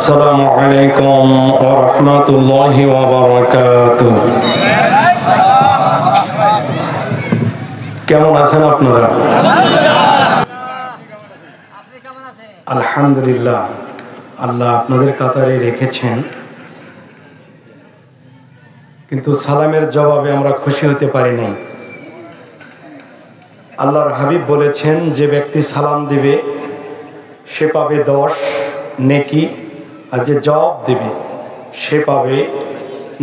আসসালামু আলাইকুম ওয়া রাহমাতুল্লাহি ওয়া বারাকাতুহু। কেমন আছেন আপনারা? আলহামদুলিল্লাহ, আল্লাহ আপনাদের কাতারে রেখেছেন, কিন্তু সালামের জবাবে আমরা খুশি হতে পারি নাই। আল্লাহর হাবিব বলেছেন, যে ব্যক্তি সালাম দিবে সে পাবে 10 নেকি, আর যে জবাব দিবে সে পাবে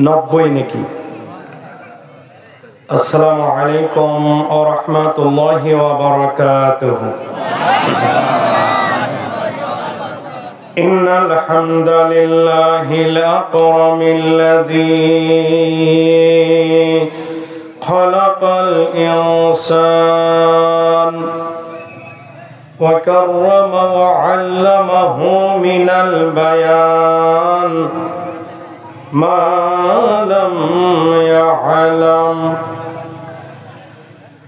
90 নেকি। আসসালামু আলাইকুম ওয়া রাহমাতুল্লাহি ওয়া বারাকাতুহু। ইন্নাল হামদালিল্লাহিল আকরামিল্লাযী খালাকাল ইনসান وكرم وعلمه من البيان ما لم يعلم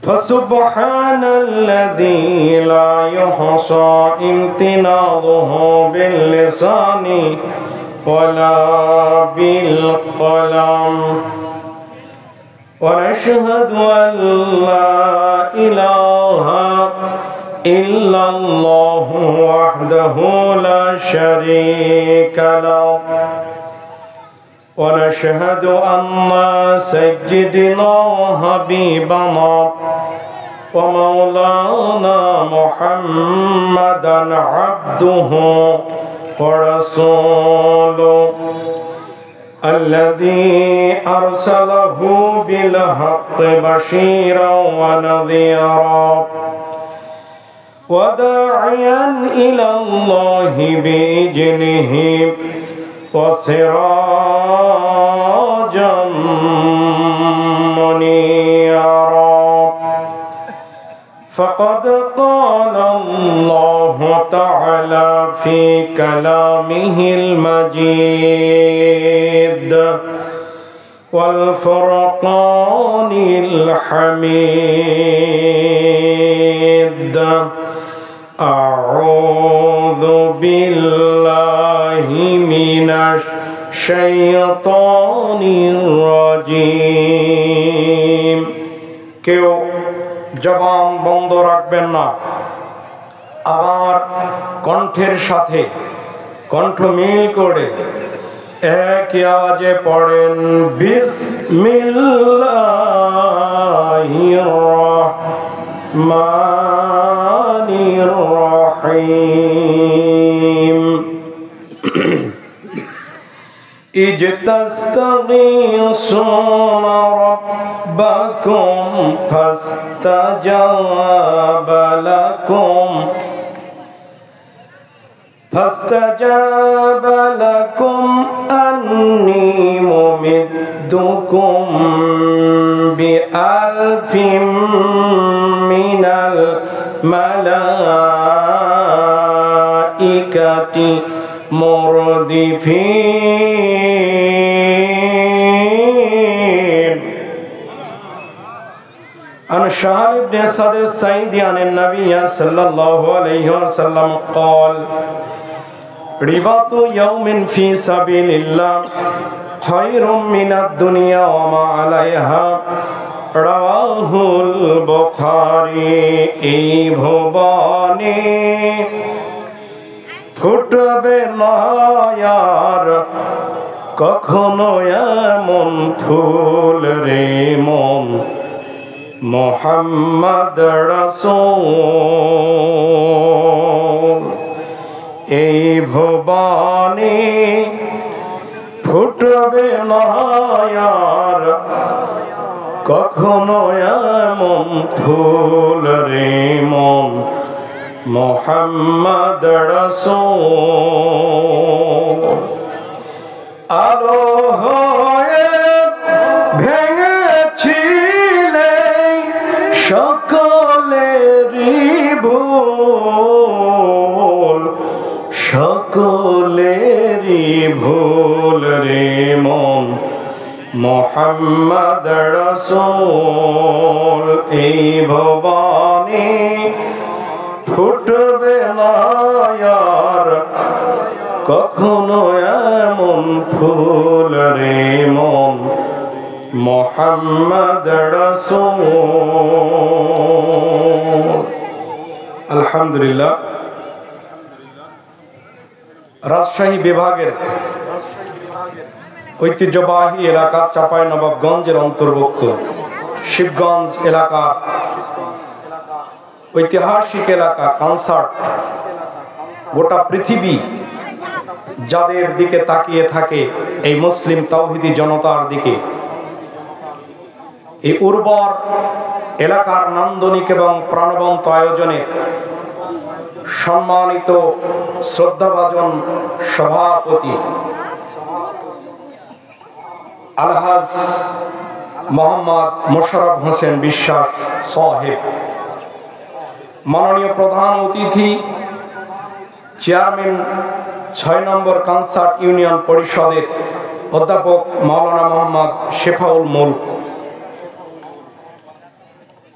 فسبحان الذي لا يحصى امتنانه باللسان ولا بالقلم ونشهد أن لا إله إلا الله وحده لا شريك له ونشهد أن سيدنا وحبيبنا ومولانا محمدا عبده ورسوله الذي أرسله بالحق بشيرا ونذيرا وداعيا إلى الله بإذنه وسراجا منيرا فقد قال الله تعالى في كلامه المجيد والفرقان الحميد أعوذ بالله من الشيطان الرجيم। কেউ জবান বন্ধ রাখবেন না, আবার কণ্ঠের সাথে কণ্ঠ মিল করে এক আওয়াজে পড়েন বিসমিল্লাহির রহমানির রহিম। إذ تستغيثون ربكم فاستجاب لكم أني ممدكم بألف من الملائكة مردفين عن شهر بن سعد السعيدي عن النبي صلى الله عليه وسلم قال رباط يوم في سبيل الله خير من الدنيا وما عليها রাহুল বুখারী। এই ভুবনে ফুটবে না আর কখনো এমন ফুল রে মন, মুহাম্মদ রাসূল। এই ভুবনে ফুটবে না আর কখনো এমন ফুল রে মন, মুহাম্মদ রাসূল। আলো হয়ে ভেঙেছিলে সকলেরই ভুল, সকলেরই ভুল রে মন, মুহাম্মদ রাসূল। এই ভুবনে ফুটবে না আর কখনো এমন ফুল রে মন মুহাম্মদ রাসূল। আলহামদুলিল্লাহ। রাজশাহী বিভাগের ঐতিহ্যবাহী এলাকা চাঁপাইনবাবগঞ্জের অন্তর্ভুক্ত শিবগঞ্জ এলাকা, ঐতিহাসিক এলাকা কানসার্ট, গোটা পৃথিবী যাদের দিকে তাকিয়ে থাকে এই মুসলিম তাওহীদি জনতার দিকে, এই উর্বর এলাকার নান্দনিক এবং প্রাণবন্ত আয়োজনে সম্মানিত শ্রদ্ধাভাজন সভাপতি আলহাজ মোহাম্মদ মোশাররফ হোসেন বিশ্বাস সাহেব, মাননীয় প্রধান অতিথি চেয়ারম্যান ৬ নম্বর কানসার্ট ইউনিয়ন পরিষদের অধ্যাপক মাওলানা মোহাম্মদ শেফাউল মুলক,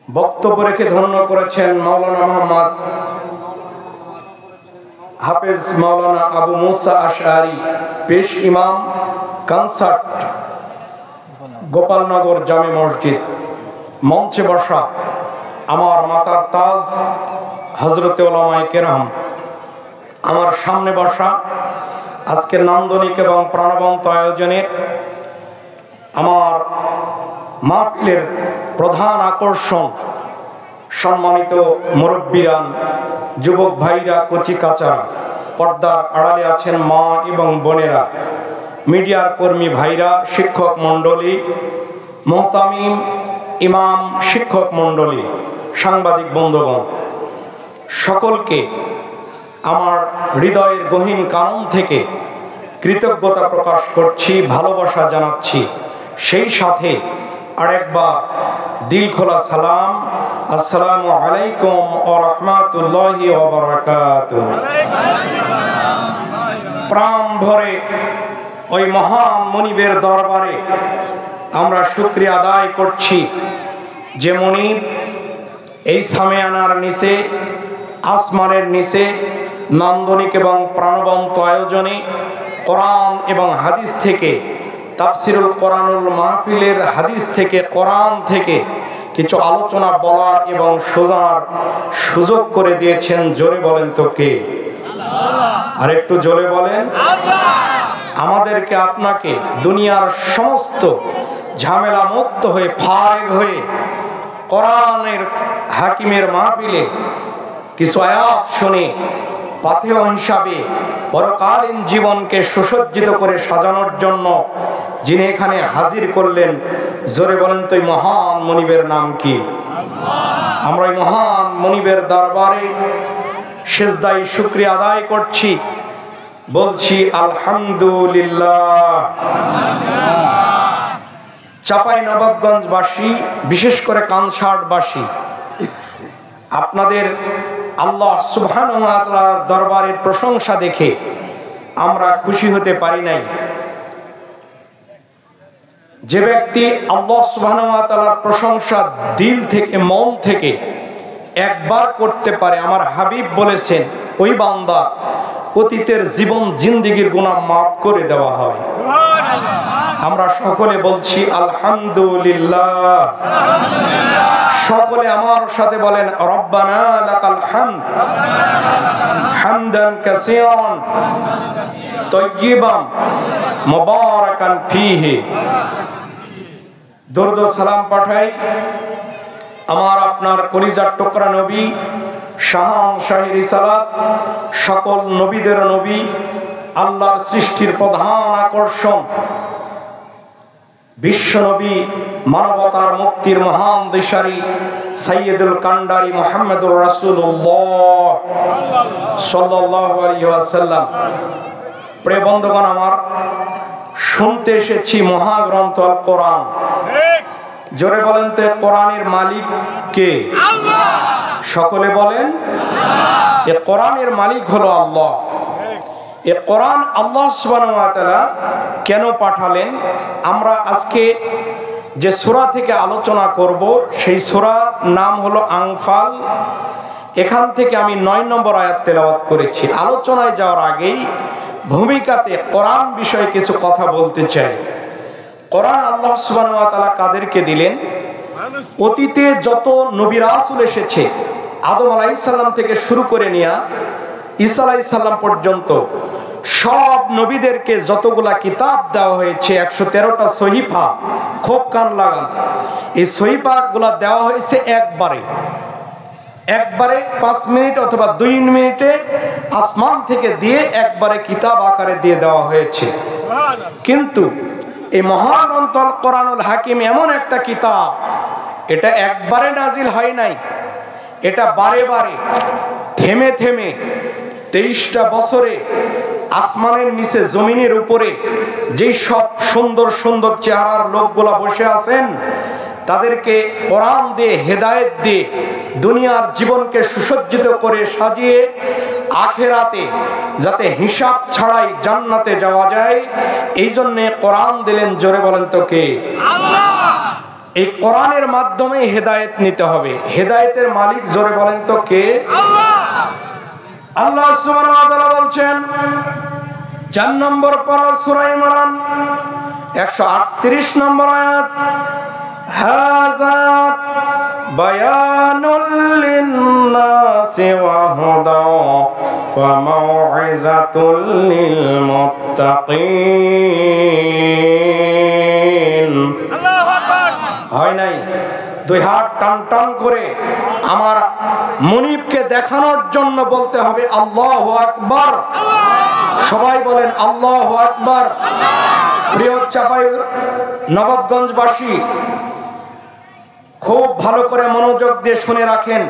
বক্তব্য রেখে ধন্য করেছেন মাওলানা মোহাম্মদ হাফেজ মাওলানা আবু মুসা আশআরি, পেশ ইমাম কানসার্ট গোপালনগর জামে মসজিদ। মঞ্চে বসা আমার মাতার তাজ হযরতে উলামায়ে কেরাম, আমার সামনে বসা আজকের নান্দনিক এবং প্রাণবন্ত আয়োজনের আমার মাহফিলের প্রধান আকর্ষণ সম্মানিত মুরব্বিরান, যুবক ভাইরা, কচি কাচারা, পর্দার আড়ালে আছেন মা এবং বোনেরা, মিডিয়ার কর্মী ভাইরা, শিক্ষক মণ্ডলী, মুহতামিম ইমাম, শিক্ষক মণ্ডলী, সাংবাদিক বন্ধুগণ, সকলকে আমার হৃদয়ের গহীন কানন থেকে কৃতজ্ঞতা প্রকাশ করছি, ভালোবাসা জানাচ্ছি। সেই সাথে আরেকবার দিল খোলা সালাম, আসসালামু আলাইকুম ওয়া রাহমাতুল্লাহি ওয়া বারাকাতুহু। প্রাণ ভরে ওই মহান মনিবের দরবারে আমরা শুকরিয়া আদায় করছি যে মনিব এই সামিয়ানার নিচে, আসমানের নিচে নান্দনিক এবং প্রাণবন্ত আয়োজনে কোরআন এবং হাদিস থেকে, তাফসিরুল কোরআনুল মাহফিলের হাদিস থেকে, কোরআন থেকে কিছু আলোচনা বলার এবং শোনার সুযোগ করে দিয়েছেন। জোরে বলেন তো কে? আর একটু জোরে বলেন। আমাদেরকে, আপনাকে দুনিয়ার সমস্ত ঝামেলা মুক্ত হয়ে, ফারেগ হয়ে কোরআনের হাকিমের মাহফিলে কিছু আয়াত শুনে পাথেয় হিসাবে পরকালীন জীবনকে সুসজ্জিত করে সাজানোর জন্য যিনি এখানে হাজির করলেন, জোরে বলেন তো এই মহান মনিবের নাম কি? আমরা এই মহান মনিবের দরবারে সিজদায় শুকরিয়া আদায় করছি, বলছি আলহামদুলিল্লাহ। চাঁপাইনবাবগঞ্জবাসী, বিশেষ করে কানসার্টবাসী, আপনাদের আল্লাহ সুবহানাহু ওয়া তাআলার দরবারের প্রশংসা দেখে আমরা খুশি হতে পারি নাই। যে ব্যক্তি আল্লাহ সুবহানাহু ওয়া তাআলার প্রশংসা দিল থেকে, মন থেকে একবার করতে পারে, আমার হাবিব বলেছেন ওই বান্দা অতীতের জীবন জিন্দেগীর গুনাহ মাফ করে দেওয়া হয়। আমরা সকলে বলছি আলহামদুলিল্লাহ। সকলে আমার সাথে বলেন রব্বানা লাকাল হামদ হামদান কাসীরান তাইয়্যিবান মুবারাকান ফীহি। দরুদ ও সালাম পাঠাই আমার আপনার কলিজার টুকরা নবী, শাহী রিসালাত, সকল নবীদের নবী, আল্লাহর সৃষ্টির প্রধান আকর্ষণ, বিশ্ব নবী, মানবতার মুক্তির মহান দিশারি সাইয়্যিদুল কান্ডারি মুহাম্মদুর রাসূলুল্লাহ সাল্লাল্লাহু আলাইহি ওয়াসাল্লাম। প্রিয় বন্ধুগণ, আমার শুনতে এসেছি মহাগ্রন্থ আল কোরআন। জোরে বলেন তো কোরআনের মালিক কে? আল্লাহ। সকলে বলেন আল্লাহ। এই কোরআনের মালিক হলো আল্লাহ। এই কোরআন আল্লাহ সুবহানাহু ওয়া তাআলা কেন পাঠালেন? আমরা আজকে যে সূরা থেকে আলোচনা করব সেই সূরার নাম হলো আনফাল। এখান থেকে আমি 9 নম্বর আয়াত তেলাওয়াত করেছি। আলোচনায় যাওয়ার আগেই ভূমিকাতে কোরআন বিষয়ে কিছু কথা বলতে চাই। কোরআন আল্লাহ সুবহানাহু ওয়া তাআলা কাদেরকে দিলেন? অতীতে যত নবী রাসূল এসেছে, আদম আলাইহিস সালাম থেকে শুরু করে নিয়ে ঈসা আলাইহিস সালাম পর্যন্ত সব নবীদেরকে যতগুলা কিতাব দেওয়া হয়েছে, 113টা সহিফা, খুব কান লাগান, এই সহিফাগুলা দেওয়া হয়েছে একবারে 5 মিনিট অথবা 2 মিনিটে আসমান থেকে দিয়ে একবারে কিতাব আকারে দিয়ে দেওয়া হয়েছে। কিন্তু এই মহাগ্রন্থ আল কোরআনুল হাকিম এমন একটা কিতাব, এটা একবারে নাজিল হয় নাই, এটা বারে বারে থেমে থেমে 23টা বছরে আসমানের নিচে জমিনের উপরে যেই সব সুন্দর সুন্দর চেহারার লোকগুলা বসে আছেন, তাদেরকে কোরআন দিয়ে, হেদায়েত দিয়ে দুনিয়ার জীবনকে সুসজ্জিত করে সাজিয়ে আখেরাতে যাতে হিসাব ছাড়াই জান্নাতে যাওয়া যায়, এই জন্যে কোরআন দিলেন। জোরে বলেন তো কে? আল্লাহ। এই কোরআনের মাধ্যমে হেদায়েত নিতে হবে। হেদায়েতের মালিক জোরে বলেন তো কে? আল্লাহ। আল্লাহ সুবহানাহু ওয়া তাআলা বলছেন 4 নম্বর পারা সূরা ইমরান 138 নম্বর আয়াত, হাযা বায়ানুল লিন-নাসি ওয়া হুদা ওয়া মাউইযাতুল লিল মুত্তাকিন। আল্লাহু আকবার। হয় নাই? 2 হাত টান টান করে আমার মুনিবকে দেখানোর জন্য বলতে হবে আল্লাহু আকবার। সবাই বলেন আল্লাহু আকবার। প্রিয় চাপাই নবাবগঞ্জবাসী, খুব ভালো করে মনোযোগ দিয়ে শুনে রাখেন।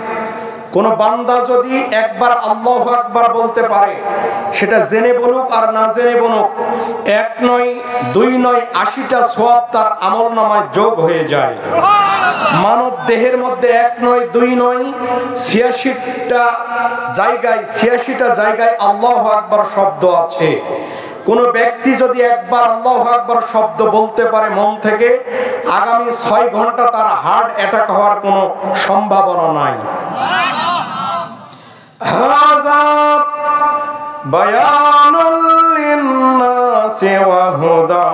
কোন বান্দা যদি একবার আল্লাহু আকবার বলতে পারে, সেটা জেনে বলুক আর না জেনে বলুক, 1 নয় 2 নয় 80টা সওয়াব তার আমলনামায় যোগ হয়ে যায়। মানব দেহের মধ্যে 1 নয় 2 নয় 86টা জায়গায় আল্লাহু আকবার শব্দ আছে। কোন ব্যক্তি যদি একবার আল্লাহু আকবার শব্দ বলতে পারে মন থেকে, আগামী 6 ঘন্টা তার হার্ট অ্যাটাক হওয়ার কোনো সম্ভাবনা নাই। হাযা বায়ানুল লিন-নাসি ওয়া হুদা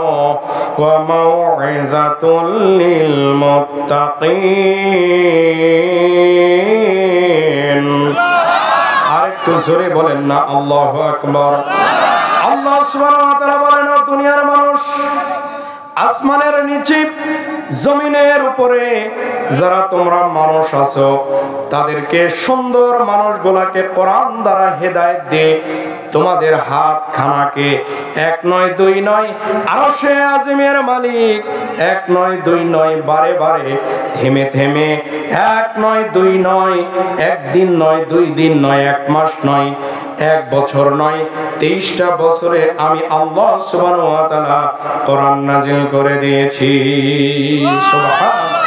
ওয়া মাউইযাতুল লিল মুত্তাকিন। আরেকটু জোরে বলেন না আল্লাহু আকবার। আল্লাহ সুবহানাহু ওয়া তাআলা বলেন, দুনিয়ার মানুষ, আসমানের নিচে জমিনের উপরে যারা তোমরা মানুষ আছো, তাদেরকে সুন্দর মানুষগুলাকে কোরআন দ্বারা হেদায়েত দিয়ে তোমাদের হাত খানাকে 1 নয় 2 নয় আরশে আজিমের মালিক 1 নয় 2 নয় বারে বারে থেমে থেমে 1 নয় 2 নয় 1 দিন নয় 2 দিন নয় 1 মাস নয় 1 বছর নয় 23টা বছরে আমি আল্লাহ সুবহানাহু ওয়া তাআলা কোরআন নাযিল করে দিয়েছি। সুবহানাল্লাহ।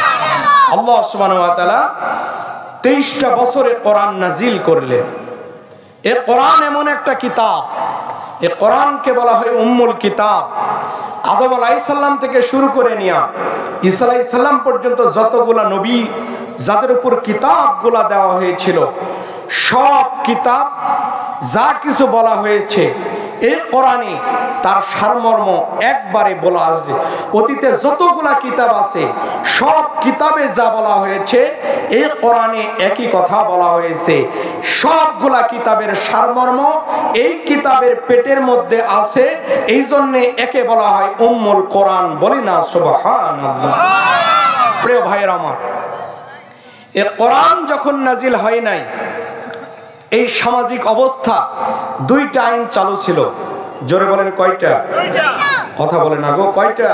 আল্লাহ সুবহানাহু ওয়া তাআলা 23টা বছরে কোরআন নাযিল করলেন। এই কোরআন এমন একটা কিতাব, এই কোরআনকে বলা হয় উম্মুল কিতাব। আদম আলাইহিস সালাম থেকে শুরু করে নিয়া ঈসা আলাইহিস সালাম পর্যন্ত যতগুলা নবী যাদের উপর কিতাবগুলা দেওয়া হয়েছিল, সব কিতাব যা কিছু বলা হয়েছে এই কোরআনে তার সারমর্ম একবারে বলা আছে। অতীতে যতগুলা কিতাব আছে সব কিতাবে যা বলা হয়েছে এই কোরআনে একই কথা বলা হয়েছে। সবগুলা কিতাবের সারমর্ম এই কিতাবের পেটের মধ্যে আছে, এই জন্য একে বলা হয় উম্মুল কোরআন। বলি না সুবহানাল্লাহ। প্রিয় ভাইয়ের আমার, এই কোরআন যখন নাজিল হয় নাই, এই সামাজিক অবস্থা 2টা আইন চালু ছিল। জোরে বলেন কয়টা? কথা বলেন না গো, কয়টা?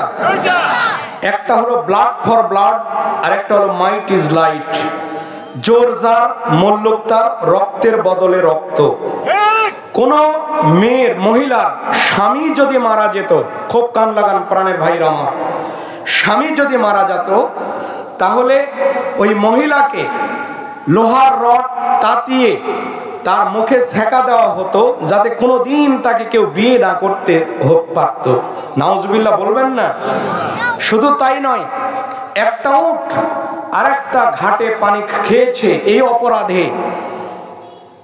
একটা হলো ব্লাড ফর ব্লাড, আর একটা হলো মাইট ইজ লাইট। জোর যার মূল্যক তার, রক্তের বদলে রক্ত। কোন মহিলার স্বামী যদি মারা যেত, খুব কান লাগান প্রাণের ভাইরা আমার, স্বামী যদি মারা যেত তাহলে ওই মহিলাকে লোহার রড তাতিয়ে তার মুখে ছেঁকা দেওয়া হতো, যাতে কোনোদিন তাকে কেউ বিয়ে না করতে পারত। নাউজুবিল্লাহ বলবেন না? শুধু তাই নয়, একটা উট আরেকটা ঘাটে পানি খেয়েছে, এই অপরাধে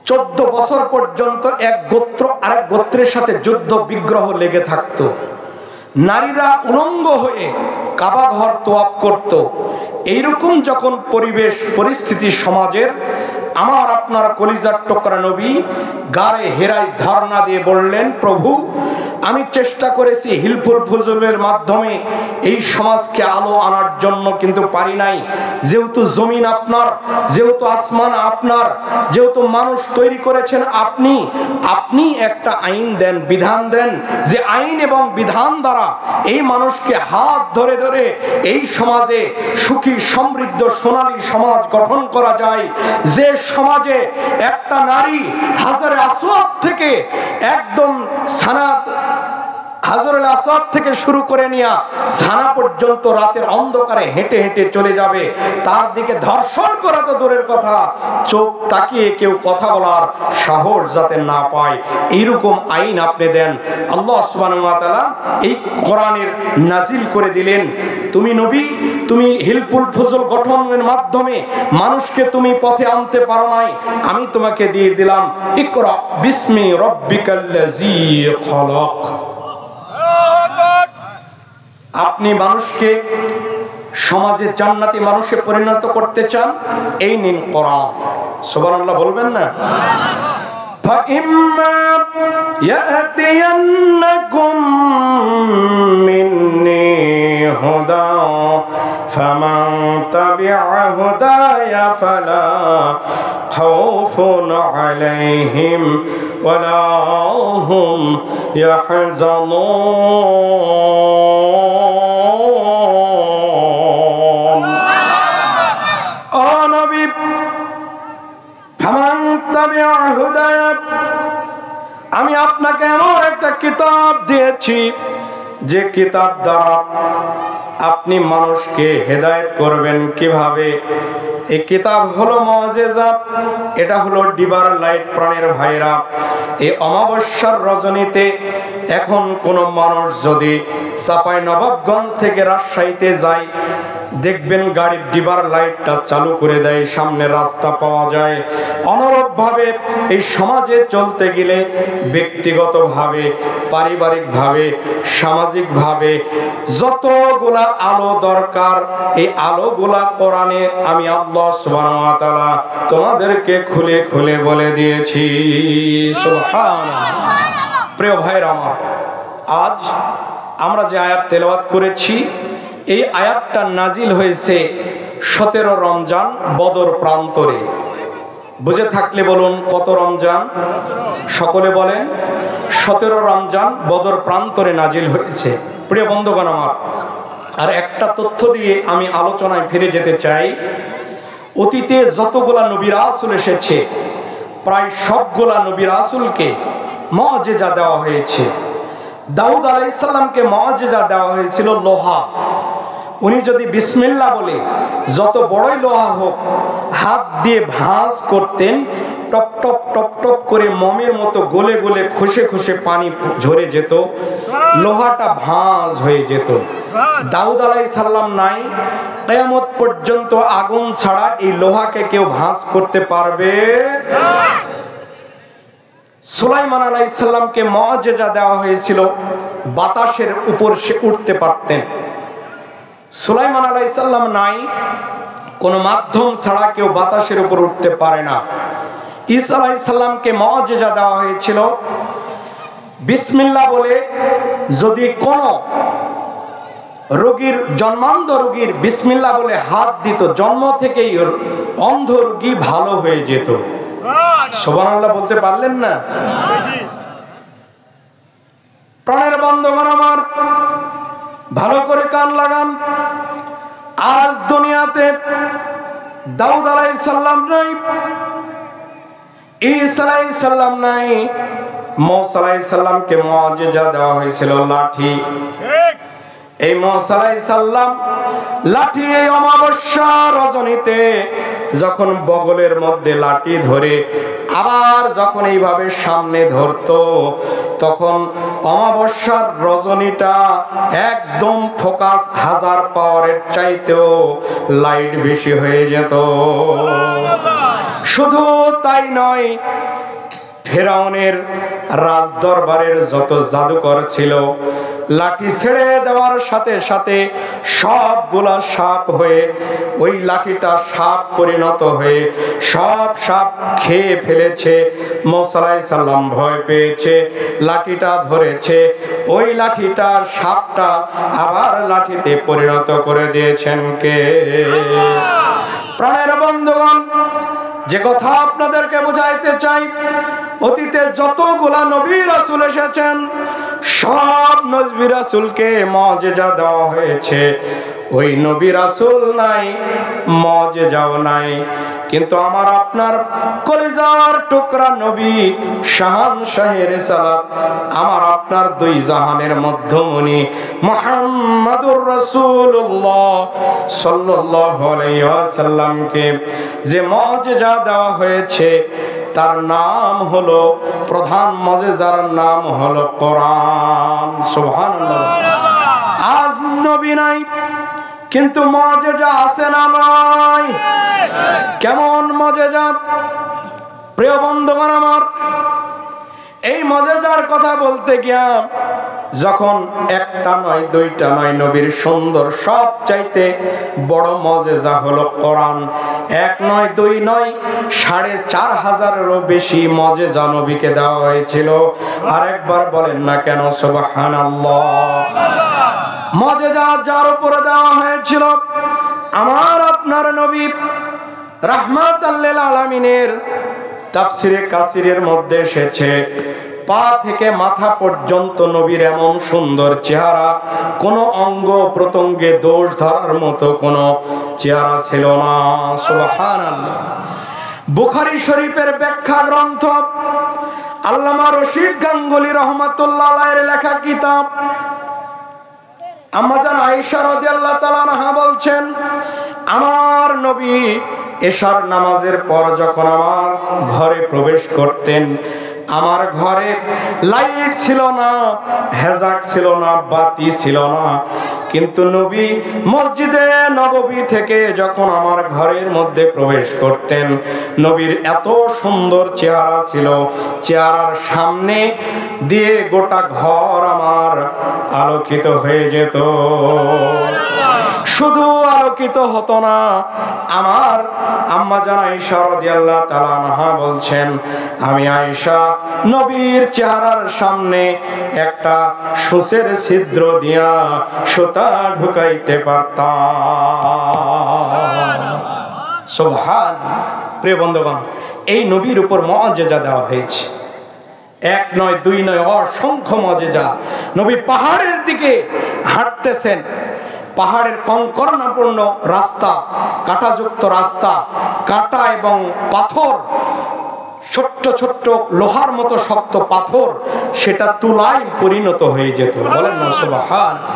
14 বছর পর্যন্ত এক গোত্র আরেক গোত্রের সাথে যুদ্ধ বিগ্রহ লেগে থাকতো। নারীরা উলঙ্গ হয়ে কাবা ঘর তোয়াফ করত। এইরকম যখন পরিবেশ পরিস্থিতি সমাজের, আমার আপনার কলিজার টুকরা নবী গায়ে হেরায় ধর্ণা দিয়ে বললেন, প্রভু আমি চেষ্টা করেছি হিলফুল ফুজুলের মাধ্যমে এই সমাজকে আলো আনার জন্য, কিন্তু পারি নাই। যেহেতু জমিন আপনার, যেহেতু আসমান আপনার, যেহেতু মানুষ তৈরি করেছেন আপনি, আপনি একটা আইন দেন, বিধান দেন, যে আইন এবং বিধান দ্বারা এই মানুষকে হাত ধরে ধরে এই সমাজে সুখী সমৃদ্ধ সোনালী সমাজ গঠন করা যায়। যে সমাজে একটা নারী হাজারে আসওয়াদ থেকে একদম সানাত হাজরুল আসওয়াদ থেকে শুরু করে নিয়ে সানা পর্যন্ত রাতের অন্ধকারে হেঁটে হেঁটে চলে যাবে, তার দিকে ধর্ষণ করা তো দূরের কথা, চোখ তাকিয়ে কেউ কথা বলার সাহস যাতে না পায়, এইরকম আইন আপনি দেন। আল্লাহ সুবহানাহু ওয়া তাআলা এই কোরআনের নাজিল করে দিলেন। তুমি নবী, তুমি হিলফুল ফুজুল গঠনের মাধ্যমে মানুষকে তুমি পথে আনতে পারো নাই, আমি তোমাকে দিয়ে দিলাম ইকরা বিসমি রাব্বিকাল্লাযী খলাক। আপনি মানুষকে সমাজে জান্নাতি মানুষে পরিণত করতে চান, এই নিন কোরআন। সুবহানাল্লাহ বলবেন না? فَإِمَّا يَأْتِيَنَّكُم مِّنِّي هُدًى فَمَن تَبِعَ هُدَايَ فَلَا خَوْفٌ عَلَيْهِمْ وَلَا هُمْ يَحْزَنُونَ। ও নবী, ফামান তাবিআ হুদায়া, আমি আপনাকে এমন একটা কিতাব দিয়েছি যে কিতাব দ্বারা আপনি মানুষকে হেদায়েত করবেন। কিভাবে? এই কিতাব হলো মুজিজা, এটা হলো ডিবার লাইট। প্রাণের ভাইরা, এই অমাবস্যার রজনীতে এখন কোন মানুষ যদি চাঁপাইনবাবগঞ্জ থেকে রাজশাহীতে যায়, দেখবেন গাড়ির ডিবার লাইটটা চালু করে দেয়, সামনে রাস্তা পাওয়া যায়। অনুরূপভাবে এই সমাজে চলতে গেলে ব্যক্তিগতভাবে, পারিবারিকভাবে, সামাজিকভাবে যতগুলা আলো দরকার, এই আলোগুলা কোরআনে আমি আল্লাহ সুবহানাহু ওয়া তাআলা তোমাদেরকে খুলে খুলে বলে দিয়েছি। সুবহানাল্লাহ। প্রিয় ভাইরা আমার, আজ আমরা যে আয়াত তেলাওয়াত করেছি, এই আয়াতটা নাজিল হয়েছে 17 রমজান বদর প্রান্তরে। বুঝে থাকলে বলুন কত রমজান? সকলে বলেন 17 রমজান বদর প্রান্তরে নাজিল হয়েছে। প্রিয় বন্ধুগণ আমার, আর একটা তথ্য দিয়ে আমি আলোচনায় ফিরে যেতে চাই। অতীতে যতগুলা নবী রাসূল এসেছে, প্রায় সবগুলা নবী রাসূলকে মুআজিজা দেওয়া হয়েছে। দাউদ আলাইহিস সালামকে মুআজিজা দেওয়া হয়েছিল লোহা। উনি যদি বিসমিল্লাহ বলে যত বড়ই লোহা হোক হাত দিয়ে ভাঁজ করতেন, টপ টপ টপ টপ করে মমের মতো গলে গলে খসে খসে পানি ঝরে যেত, লোহাটা ভাঁজ হয়ে যেত। দাউদ আলাইহিস সালাম নাই, কিয়ামত পর্যন্ত আগুন ছাড়া এই লোহাকে কেউ ভাঁজ করতে পারবে না। সুলাইমান আলাইহিস সালামকে মুআজিজা দেওয়া হয়েছিল, বাতাসের উপর সে উঠতে পারতেন। সুলাইমান আলাইহিস সালাম নাই, কোন মাধ্যম ছাড়া কেউ বাতাসের উপর উঠতে পারে না। ঈসা আলাইহিস সালামকে মুআজিজা দেওয়া হয়েছিল, বিসমিল্লাহ বলে যদি কোন রোগীর, জন্মান্ধ রোগীর বিসমিল্লাহ বলে হাত দিত, জন্ম থেকেই অন্ধ রোগী ভালো হয়ে যেত। সুবহানাল্লাহ বলতে পারলেন না? প্রাণের বন্ধুগণ আমার, ভালো করে কান লাগান। আজ দুনিয়াতে দাউদ আলাইহিস সালাম নাই, ঈসা আলাইহিস সালাম নাই, মুসা আলাইহিস সালামকে মুআজিজা দেওয়া হয়েছিল লাঠি। এই মুসা আলাইহিস সালাম লাঠি এই অমাবস্যা রজনীতে যখন বগলের মধ্যে লাঠি ধরে আবার যখন এইভাবে সামনে ধরতো, তখন অমাবস্যার রজনীটা একদম ফোকাস 1000 পাওয়ারের চাইতেও লাইট বেশি হয়ে যেত। শুধু তাই নয়, ফেরাউনের রাজদরবারের যত জাদুকর ছিল লাঠি ছেড়ে দেওয়ার সাথে সাথে সবগুলা সাপ হয়ে ওই লাঠিটা সাপ পরিণত হয়ে সব সাপ খেয়ে ফেলেছে। মুসা আলাইহিস সালাম ভয় পেয়েছে, লাঠিটা ধরেছে, ওই লাঠিটা সাপটা আবার লাঠিতে পরিণত করে দিয়েছেন কে? প্রাণের বন্ধুগণ, যে কথা আপনাদেরকে বোঝাইতে চাই, অতীতে যতগুলা নবী রাসূল এসেছেন সব নবী রাসূলকে মুজিজা দেওয়া হয়েছে। ওই নবী রাসূল নাই, মুজিজাও নাই, কিন্তু আমার আপনার কলিজার টুকরা নবী শাহানশাহে রিসালাত, আমার আপনার দুই জাহানের মধ্যমণি মুহাম্মাদুর রাসূলুল্লাহ সাল্লাল্লাহু আলাইহি ওয়াসাল্লামকে যে মুজিজা দেওয়া হয়েছে তার নাম হলো, প্রধান মুজিজার নাম হলো কোরআন। সুবহানাল্লাহ। আজ নবী নাই কিন্তু মুজিজা আছে না নাই? কেমন মুজিজা? প্রিয় বন্ধুগণ আমার, এই মুজিজার কথা বলতে গিয়া যখন একটা নয় দুইটা নয়, নবীর সুন্দর সবচাইতে বড় মুজিজা হলো কোরআন। এক নয় দুই নয়, 4500-এরও বেশি মুজিজা নবীকে দেওয়া হয়েছিল। আরেকবার বলেন না কেন সুবহানাল্লাহ। মুজিজা যার উপরে দেওয়া হয়েছিল আমার আপনার নবী রাহমাতাল লিল আলামিনের তাফসিরে কাসিরের মধ্যে এসেছে, পা থেকে মাথা পর্যন্ত নবীর এমন সুন্দর চেহারা, কোন অঙ্গ প্রত্যঙ্গে দোষ ধরার মতো কোন চেহারা ছিল না। সুবহানাল্লাহ। বুখারী শরীফের ব্যাখ্যা গ্রন্থ আল্লামা রশিদ গাঙ্গুলী রহমাতুল্লাহ আলাইহির লেখা কিতাব, আম্মা জান আয়েশা রাদিয়াল্লাহু তাআলা আনহা বলছেন, আমার নবী এশার নামাজের পর যখন আমার ঘরে প্রবেশ করতেন, আমার ঘরে লাইট ছিল না, হেজাক ছিল না, বাতি ছিল না, কিন্তু নবী মসজিদে নববী থেকে যখন আমার ঘরের মধ্যে প্রবেশ করতেন, নবীর এত সুন্দর চেহারা ছিল, চেহারার সামনে দিয়ে গোটা ঘর আমার আলোকিত হয়ে যেত। শুধু আলোকিত হতো না, আমার আম্মা জান আয়েশা রাদিয়াল্লাহু তাআলা আনহা বলছেন, আমি আয়েশা নবীর চেহারার সামনে একটা সূচের ছিদ্র দিয়া সুতা ঢুকাইতে পারতাম। সুবহানাল্লাহ। প্রিয় বন্ধুগণ, এই নবীর উপর মুজিজা দেওয়া হয়েছে, এক নয় দুই নয়, অসংখ্য মুজিজা। নবী পাহাড়ের দিকে হাঁটতেছেন, পাহাড়ের কঙ্করণাপূর্ণ রাস্তা, কাঁটাযুক্ত রাস্তা, কাঁটা এবং পাথর, ছোট্ট ছোট্ট লোহার মতো শক্ত পাথর, সেটা তুলায় পরিণত হয়ে যেত। বলেন না সুবহানাল্লাহ।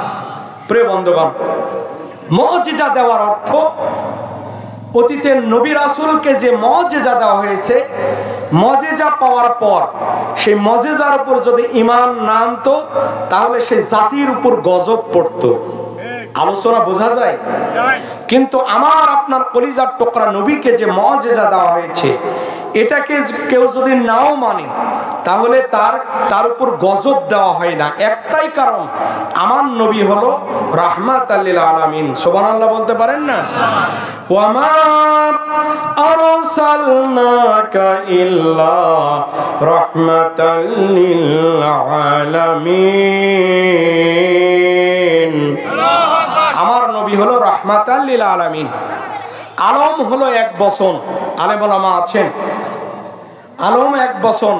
প্রিয় বন্ধুগণ, মুজিজা দেওয়ার অর্থ, অতীতের নবী রাসূলকে যে মুজিজা দেওয়া হয়েছে, মুজিজা পাওয়ার পর সেই মুজিজার উপর যদি ঈমান না আনতো তাহলে সেই জাতির উপর গজব পড়তো। আলোচনা বোঝা যায়? কিন্তু আমার আপনার কলিজার টুকরা নবীকে যে মুজিজা দেওয়া হয়েছে, এটাকে কেউ যদি নাও মানে তাহলে তার উপর গজব দেওয়া হয় না। একটাই কারণ, আমার নবী হলো রাহমাতাল লিল আলামিন। সুবহানাল্লাহ বলতে পারেন না? ওয়ামা আরসালনাকা ইল্লা রাহমাতাল লিল আলামিন। আমার নবী হলো রাহমাতাল লিল আলামিন। আলম হলো এক বচন, আলেম ওলামা আছেন, আলম এক বচন,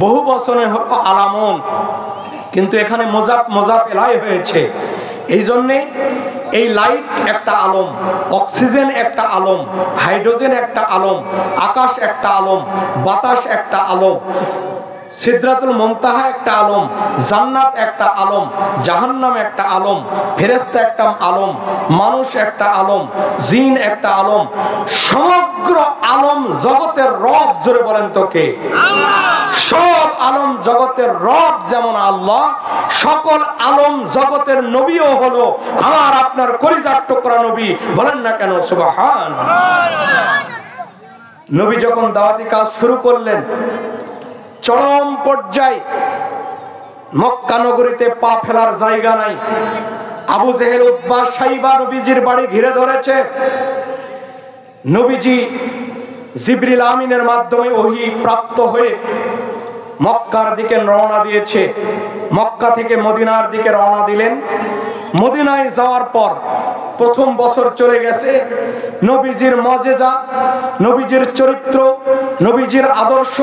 বহু বচনে হলো আলামুন, কিন্তু এখানে মোজাফ এলাই হয়েছে। এই জন্যে এই লাইট একটা আলম, অক্সিজেন একটা আলম, হাইড্রোজেন একটা আলম, আকাশ একটা আলম, বাতাস একটা আলম, সিদরাতুল মুনতাহা একটা আলম, জান্নাত একটা আলম, জাহান্নাম একটা আলম, ফেরেশতা একটা আলম, মানুষ একটা আলম, জিন একটা আলম। সমগ্র আলম জগতের রব, জোরে বলেন তো কে? আল্লাহ। সব আলম জগতের রব যেমন আল্লাহ, সকল আলম জগতের নবীও হলো আমার আপনার কলিজার টুকরা নবী। বলেন না কেন সুবহানাল্লাহ। নবী যখন দাওয়াতি কাজ শুরু করলেন, চরম পর্যায়ে মক্কা নগরীতে পা ফেলার জায়গা নাই। আবু জেহেল, উতবা, সাইবা নবীজির বাড়ি ঘিরে ধরেছে। নবীজি জিবরিল আমিনের মাধ্যমে ওহী প্রাপ্ত হয়ে মক্কার দিকে রওনা দিয়েছে। মক্কা থেকে মদিনার দিকে রওনা দিলেন। মদিনায় যাওয়ার পর প্রথম বছর চলে গেছে। নবীজির মুজিজা, নবীজির চরিত্র, নবীজির আদর্শ,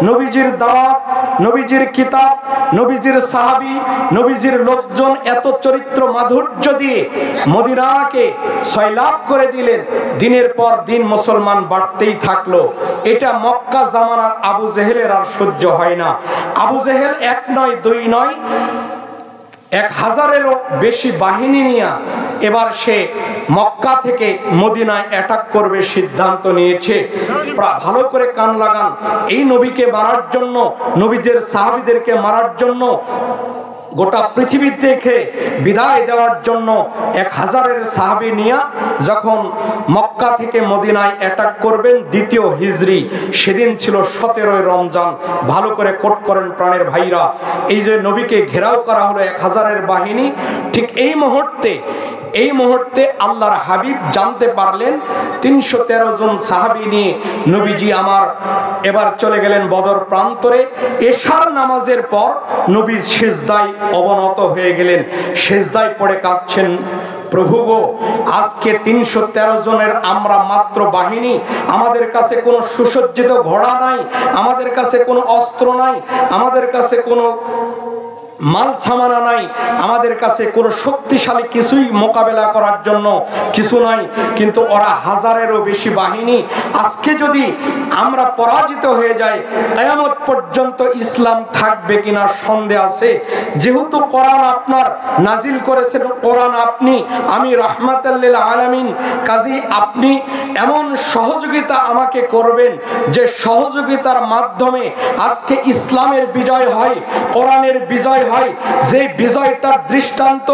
নবীজির দাওয়াত, নবীজির কিতাব, নবীজির সাহাবী, নবীজির লোকজন এত চরিত্র মাধুর্য দিয়ে মদিনাকে সয়লাব করে দিলেন। দিনের পর দিন মুসলমান বাড়তেই থাকলো। এটা মক্কা জামানার আবু জেহেলের আর সহ্য হয় না। আবু জেহেল এক নয়, দুই নয়, 1000-এরও বেশি বাহিনী নিয়ে এবার সে মক্কা থেকে মদিনায় অ্যাটাক করবে সিদ্ধান্ত নিয়েছে। ভালো করে কান লাগান, এই নবীকে মারার জন্য, নবীদের সাহাবীদেরকে মারার জন্য, গোটা পৃথিবী থেকে বিদায় দেওয়ার জন্য 1000-এর সাহাবী নিয়ে যখন মক্কা থেকে মদিনায় অ্যাটাক করবেন, দ্বিতীয় হিজরি, সেদিন ছিল 17 রমজান। ভালো করে কোট করেন প্রাণের ভাইরা। এই যে নবীকে ঘেরাও করা হলো 1000-এর বাহিনী, ঠিক এই মুহূর্তে আল্লাহর হাবিব জানতে পারলেন 313 জন সাহাবী নিয়ে নবীজি আমার এবার চলে গেলেন বদর প্রান্তরে। এশার নামাজের পর নবী সিজদায় অবনত হয়ে গেলেন। সিজদায় পড়ে কাঁদছেন, প্রভু গো, আজকে 313 জনের আমরা মাত্র বাহিনী, আমাদের কাছে কোনো সুসজ্জিত ঘোড়া নাই, আমাদের কাছে কোনো অস্ত্র নাই, আমাদের কাছে কোনো মাল সামানা নাই, আমাদের কাছে কোনো শক্তিশালী কিছুই মোকাবেলা করার জন্য কিছু নাই, কিন্তু ওরা 1000-এরও বেশি বাহিনী। আজকে যদি আমরা পরাজিত হয়ে যাই, কিয়ামত পর্যন্ত ইসলাম থাকবে কিনা সন্দেহ আছে। যেহেতু কোরআন আপনার নাজিল করেছেন, কোরআন আপনি, আমি রাহমাতাল লিল আলামিন, কাজী আপনি এমন সহযোগিতা আমাকে করবেন যে সহযোগিতার মাধ্যমে আজকে ইসলামের বিজয় হয়, কোরআনের বিজয় হয়। যে বিজয়টার দৃষ্টান্ত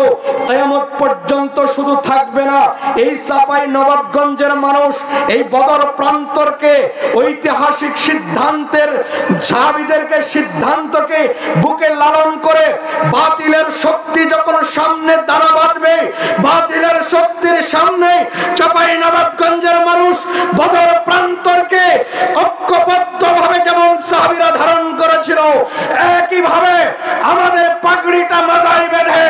কিয়ামত পর্যন্ত শুধু থাকবে না, এই চাপাই নবাবগঞ্জের মানুষ এই বদর প্রান্তরকে ঐতিহাসিক সিদ্ধান্তের সাহাবীদেরকে সিদ্ধান্তকে বুকে লালন করে বাতিলের শক্তি যখন সামনে দাঁড়া বাঁধবে, বাতিলের শক্তির সামনে চাপাই নবাবগঞ্জের মানুষ বদর প্রান্তরকে ঐক্যবদ্ধভাবে যেমন সাহাবীরা ধারণ করেছিল, একইভাবে আমাদের পাগড়িটা মাথায় বেঁধে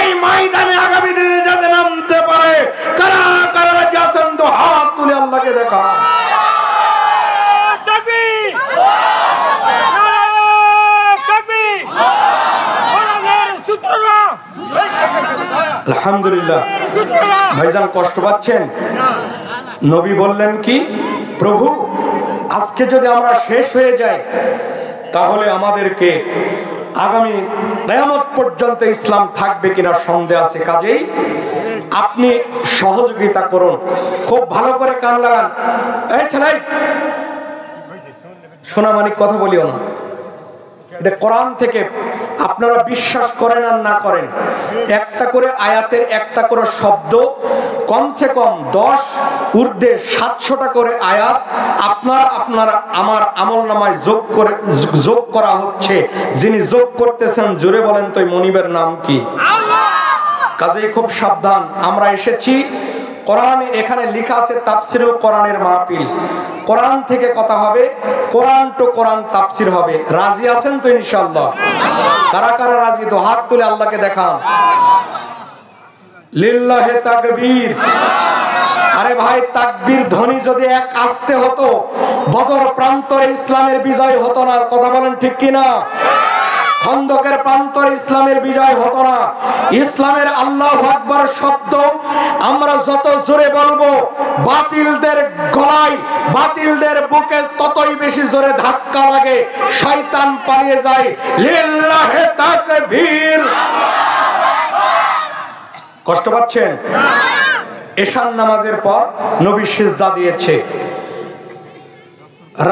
এই ময়দানে আগামী দিনে যাতে নামতে পারে। কারা কারা যাচ্ছেন তো হাত তুলে আল্লাহকে দেখা। আলহামদুলিল্লাহ। ভাইজান কষ্ট পাচ্ছেন? নবী বললেন কি, প্রভু আজকে যদি আমরা শেষ হয়ে যাই তাহলে আমাদেরকে আগামী কিয়ামত পর্যন্ত ইসলাম থাকবে কিনা সন্দেহ আছে। কাজেই আপনি সহযোগিতা করুন। খুব ভালো করে কান লাগান। এই ছেলে, সোনা মানিক কথা বলিও না, এটা কোরআন থেকে। আপনারা বিশ্বাস করেন আর না করেন, একটা করে আয়াতের একটা করে শব্দ, কমসে কম 10 ঊর্ধ্বে 700টা করে আয়াত আপনার আমার আমলনামায় যোগ করা হচ্ছে। যিনি যোগ করতেছেন জোরে বলেন তো মনিবের নাম কি? আল্লাহ। কাজেই খুব সাবধান। আমরা এসেছি কোরআন, এখানে লেখা আছে তাফসিরুল কোরআনের মাহফিল। কোরআন থেকে কথা হবে, কোরআন টু কোরআন তাফসির হবে। রাজি আছেন তো ইনশাআল্লাহ? কারা কারা রাজি তো হাত তুলে আল্লাহকে দেখান। লিল্লাহি তাকবীর। আরে ভাই, তাকবীর ধ্বনি যদি এক আসতে হতো, বদর প্রান্তরে ইসলামের বিজয় হতো না। কথা বলেন ঠিক কিনা? খন্দকের প্রান্তরে ইসলামের বিজয় হতো না। ইসলামের আল্লাহু আকবার শব্দ আমরা যত জোরে বলবো, বাতিলদের গলায়, বাতিলদের বুকে ততই বেশি জোরে ধাক্কা লাগে, শয়তান পালিয়ে যায়। লিল্লাহি তাকবীর। কষ্ট পাচ্ছেন? এশার নামাজের পর নবী সিজদা দিয়েছে।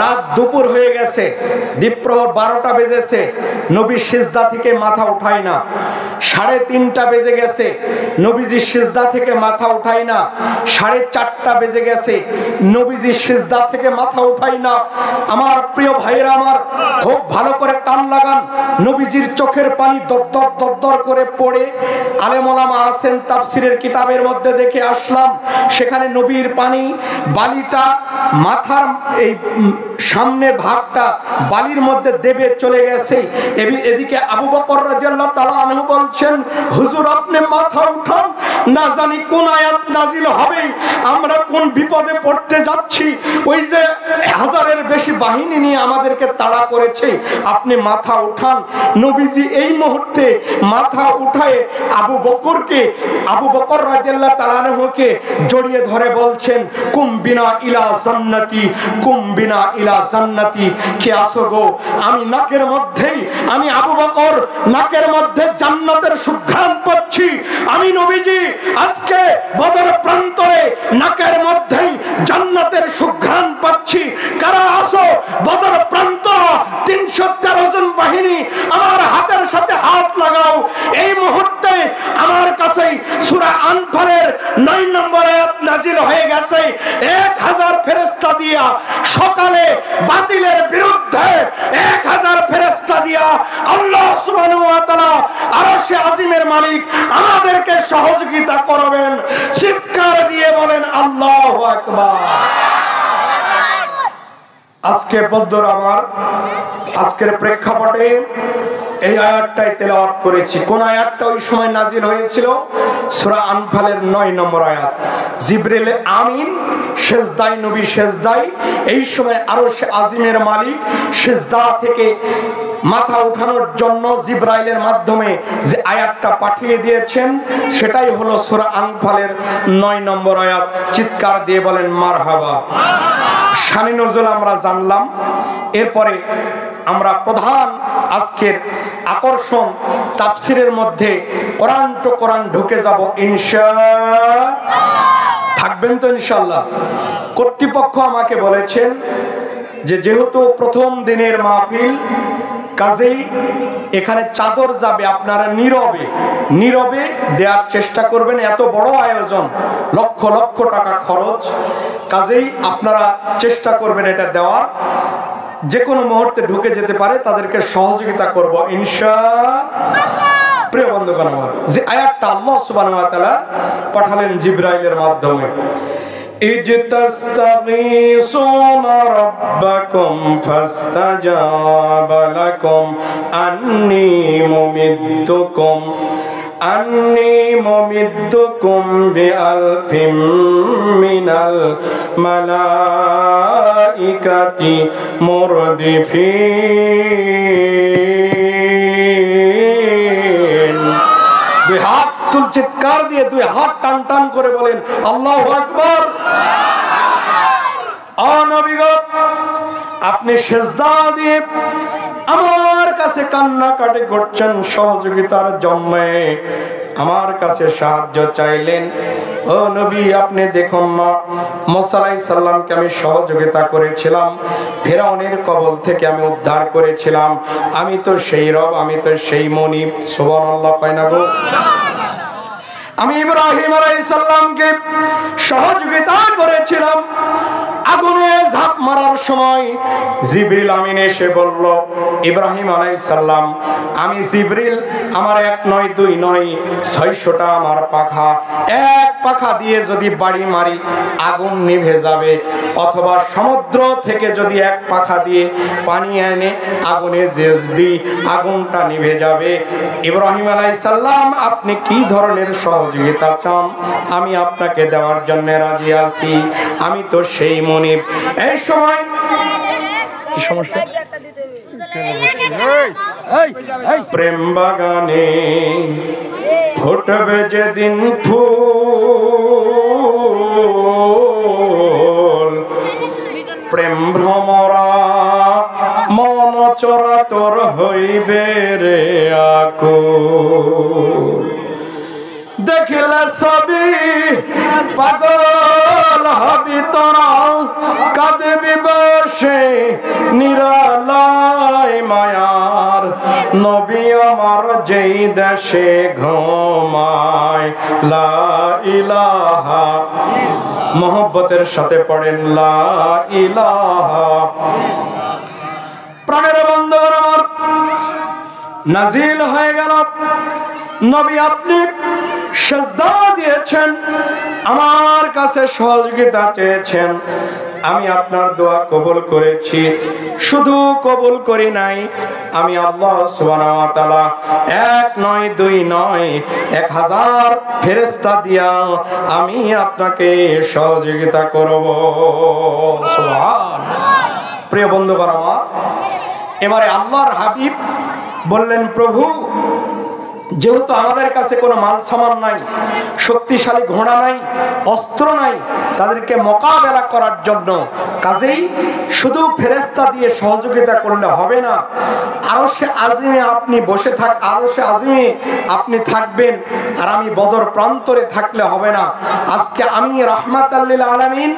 রাত দুপুর হয়ে গেছে, দ্বীপ্রহর 12টা বেজেছে, নবী সিজদা থেকে মাথা উঠায় না। 3:30 বেজে গেছে, নবীজি সিজদা থেকে মাথা উঠায় না। 4:30 বেজে গেছে, নবীজি সিজদা থেকে মাথা উঠায় না। আমার প্রিয় ভাইরা, আমার খুব ভালো করে কান লাগান। নবীজির চোখের পানি দরদর দরদর করে পড়ে আলেম ওলামা আছেন, তাফসিরের কিতাবের মধ্যে দেখে আসলাম, সেখানে নবীর পানি বালিটা মাথার এই সামনে ভাগটা বালির মধ্যে দেবে চলে গেছে। এদিকে আবু বকর রাদিয়াল্লাহু তাআলা আনহু বলছেন, হুজুর আপনি মাথা উঠান, না জানি কোন আয়াত নাজিল হবে, আমরা কোন বিপদে পড়তে যাচ্ছি, ওই যে হাজারের বেশি বাহিনী নিয়ে আমাদেরকে তাড়া করেছে, আপনি মাথা উঠান। নবীজি এই মুহূর্তে মাথা উঠায় আবু বকর রাদিয়াল্লাহু তাআলা আনহুকে জড়িয়ে ধরে বলছেন, কুম বিনা ইলা জান্নাতি, কুম বিনা ইলা জান্নাতি। কে আসো গো? আমি নাকের মধ্যেই, আমি আবু বকর নাকের মধ্যে জান্নাতের সুঘ্রাণ পাচ্ছি। আমি নবীজি আজকে বদর প্রান্তরে নাকের মধ্যেই জান্নাতের সুঘ্রাণ পাচ্ছি। কারা আসো বদর প্রান্ত? 313 জন বাহিনী আমার হাতের সাথে হাত লাগাও। এই মুহূর্তে আমার কাছে সূরা আনফালের 9 নম্বর আয়াত নাজিল হয়ে গেছে। 1000 ফেরেশতা দিয়া সকালে বাতিলের বিরুদ্ধে 1000 ফেরেশতা দিয়া আল্লাহ সুবহানাহু ওয়া তাআলা আরশে আজিমের মালিক আমাদেরকে সহযোগিতা করবেন। চিৎকার দিয়ে বলেন আল্লাহু আকবার। আজকে বন্ধুর আমার, আজকের প্রেক্ষাপটে এই আয়াতটাই তেলাওয়াত করেছি। কোন আয়াতটা ওই সময় নাজিল হয়েছিল? সূরা আনফালের 9 নম্বর আয়াত। জিবরিল আমিন সিজদায়, নবী সিজদায়। এই সময় আরশে আজিমের মালিক সিজদা থেকে মাথা উঠানোর জন্য জিবরাইলের মাধ্যমে যে আয়াতটা পাঠিয়ে দিয়েছেন, সেটাই হলো সূরা আনফালের 9 নম্বর আয়াত। চিৎকার দিয়ে বলেন মারহাবা। শানে নজুল আমরা জানলাম। এরপরে আমরা প্রধান আজকের আকর্ষণ তাফসিরের মধ্যে কোরআন টু কোরআন ঢুকে যাব ইনশাআল্লাহ। থাকবেন তো ইনশাআল্লাহ? কর্তৃপক্ষ আমাকে বলেছেন যে যেহেতু প্রথম দিনের মাহফিল, কাজেই এখানে চাদর যাবে, আপনারা নীরবে নীরবে দেওয়ার চেষ্টা করবেন। এত বড় আয়োজন, লক্ষ লক্ষ টাকা খরচ, কাজেই আপনারা চেষ্টা করবেন এটা দেওয়ার। যে কোনো মুহূর্তে ঢুকে যেতে পারে, তাদেরকে সহযোগিতা করব ইনশাআল্লাহ। প্রিয় বন্ধুগণ আমার, যে আয়াতটা আল্লাহ সুবহানাহু ওয়া তাআলা পাঠালেন জিবরাইলের মাধ্যমে, ইজতাস্তাগীসুনা রাব্বাকুম ফাস্তাজাবা লাকুম আন্নী মুমিদ্দুকুম বিআলফিম মিনাল মালাইকাতি মুরদিফিন। দুই হাত তুল, চিৎকার দিয়ে দুই হাত টান টান করে বলেন আল্লাহু আকবার। ও নবী গো, আপনি সিজদা দিয়ে আমার কাছে কান্নাকাটি করছেন সহযোগিতার জন্য, আমার কাছে সাহায্য চাইলেন। ও নবী, আপনি দেখুন না, মুসা আলাইহিস সালামকে আমি সহযোগিতা করেছিলাম, ফিরআউনের কবল থেকে আমি উদ্ধার করেছিলাম। আমি তো সেই রব, আমি তো সেই মনিব। সুবহানাল্লাহ কয় না গো? আমি ইব্রাহিম আলাইহিস সালামকে সহযোগিতা করেছিলাম। আগুনে ঝাঁপ মারার সময় জিবরিল আমিন এসে বলল, ইব্রাহিম আলাইহিস সালাম, আমি জিবরিল, আমার 1 নয় 2 নয় 600টা আমার পাখা, এক পাখা দিয়ে যদি বাড়ি মারি আগুন নিভে যাবে, অথবা সমুদ্র থেকে যদি এক পাখা দিয়ে পানি এনে আগুনে যদি আগুনটা নিভে যাবে। ইব্রাহিম আলাইহিস সালাম, আপনি কি ধরনের সহযোগিতা চান, আমি আপনাকে দেওয়ার জন্য রাজি আছি। আমি তো সেই মনিব। এই সময় কি সমস্যা? প্রেম বাগানে ফুটবে যেদিন ফুল, প্রেম ভ্রমরা মন চরাচর হইবে রে আকুল। দেখিলে সবই পাগল হবি তোরা, কাঁদবি বসে নিরালায় মায়ার। নবী আমার যেই দেশে ঘুমায়, লা ইলাহা, মোহব্বতের সাথে পড়েন লা ইলাহা। প্রাণের বন্ধুগণ আমার, নাজিল হয়ে গেল, নবী আপনি সিজদা দিয়েছেন, আমার কাছে সহযোগিতা চেয়েছেন, আমি আপনার দোয়া কবুল করেছি। শুধু কবুল করি নাই, আমি আল্লাহ সুবহানাহু ওয়া তাআলা এক নয় দুই নয় 1000 ফেরেশতা দিয়া আমি আপনাকে সহযোগিতা করব। সুবহানাল্লাহ। প্রিয় বন্ধুগণ আমার, এবারে আল্লাহর হাবিব বললেন, প্রভু যেহেতু আমাদের কাছে কোনো মাল সামান নাই, শক্তিশালী ঘোড়া নাই, অস্ত্র নাই তাদেরকে মোকাবেলা করার জন্য, কাজেই শুধু ফেরেশতা দিয়ে সহযোগিতা করলে হবে না, আরশে আজিমে আপনি বসে আরশে আজিমে আপনি থাকবেন, আর আমি বদর প্রান্তরে থাকলে হবে না। আজকে আমি রাহমাতাল লিল আলামিন,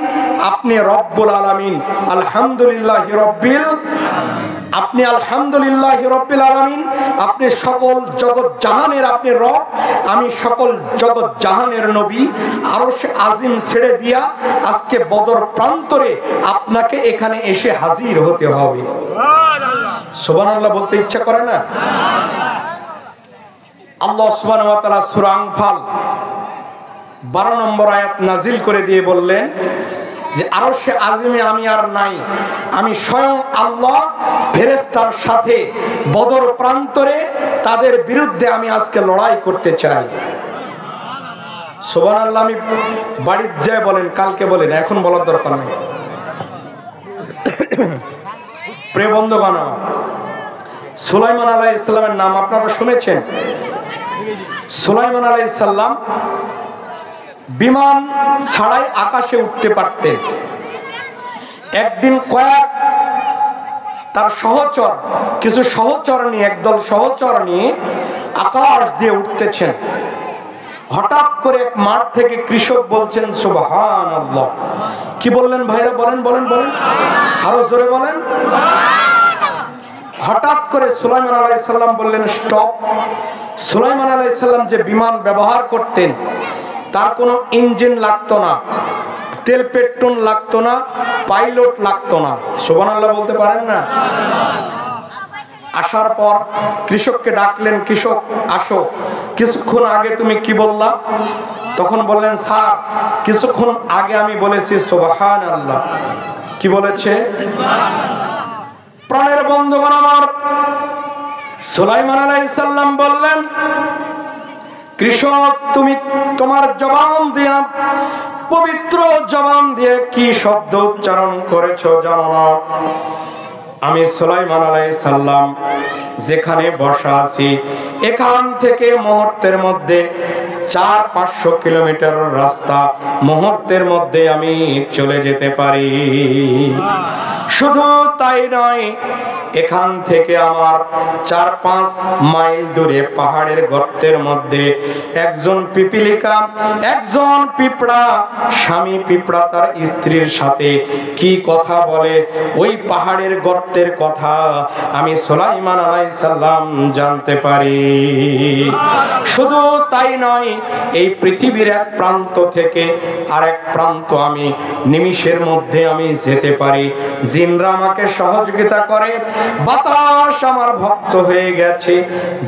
আপনি রব্বুল আলামিন। আলহামদুলিল্লাহি রব্বিল, আপনি আলহামদুলিল্লাহি রব্বিল আলামিন, আপনি সকল জগৎ জাহানের আপনি রব, আমি সকল জগৎ জাহানের নবী। আরশে আজিম ছেড়ে দিয়া আজকে বদর প্রান্তরে আপনাকে এখানে এসে হাজির হতে হবে। সুবহানাল্লাহ বলতে ইচ্ছা করে না? আল্লাহ সুবহানাহু ওয়া তাআলা সূরা আনফাল 12 নম্বর আয়াত নাজিল করে দিয়ে বললেন যে আরশে আজিমে আমি আর নাই, আমি স্বয়ং আল্লাহ ফেরেশতার সাথে বদর প্রান্তরে তাদের বিরুদ্ধে আমি আজকে লড়াই করতে চাই। সুবহানাল্লাহ। আমি বাড়ির যায় বলেন, কালকে বলেন, এখন বলার দরকার নেই। প্রিয় বন্ধুগণ, সুলাইমান আলাইহিস সালামের নাম আপনারা শুনেছেন। সুলাইমান আলাইহিস সালাম বিমান ছাড়াই আকাশে উঠতে পারতেন। একদিন তার সহচর, কিছু সহচর নিয়ে, একদল সহচর নিয়ে আকাশ দিয়ে উঠতেছেন। হঠাৎ করে এক মাঠ থেকে কৃষক বলছেন সুবহানাল্লাহ। কি বললেন ভাইরা? বলেন বলেন বলেন, আরো জোরে বলেন। হঠাৎ করে সুলাইমান আলাইহিস সালাম বললেন স্টপ। সুলাইমান আলাইহিস সালাম যে বিমান ব্যবহার করতেন তার কোনো ইঞ্জিন লাগতো না, তেল পেট্রোল লাগতো না, পাইলট লাগতো না। সুবহানাল্লাহ বলতে পারেন না? আসার পর কৃষককে ডাকলেন, কৃষক আসো, কিছুক্ষণ আগে তুমি কি বললা? তখন বললেন স্যার কিছুক্ষণ আগে আমি বলেছি সুবহানাল্লাহ। কি বলেছে? প্রাণের বন্ধুগণ আমার, সুলাইমান আলাইহিস সালাম বললেন কৃষক তুমি তোমার জবান দিয়া, পবিত্র জবান দিয়ে কি শব্দ উচ্চারণ করেছো জানো না? আমি সুলাইমান আলাইহিস সালাম যেখানে বসা আছি এখান থেকে মুহূর্তের মধ্যে 400-500 কিলোমিটার রাস্তা মুহূর্তের মধ্যে আমি চলে যেতে পারি। শুধু তাই নয়, এখান থেকে আমার 4-5 মাইল দূরে পাহাড়ের গর্তের মধ্যে একজন পিপিলিকা, একজন পিঁপড়া, স্বামী পিঁপড়া তার স্ত্রীর সাথে কি কথা বলে, ওই পাহাড়ের গর্তের কথা আমি সুলাইমান আলাইহিস সালাম জানতে পারি। শুধু তাই নয়, এই পৃথিবীর এক প্রান্ত থেকে আরেক প্রান্ত আমি নিমিষের মধ্যে আমি যেতে পারি। জিনরা আমাকে সহযোগিতা করে, বাতাস আমার ভক্ত হয়ে গেছে।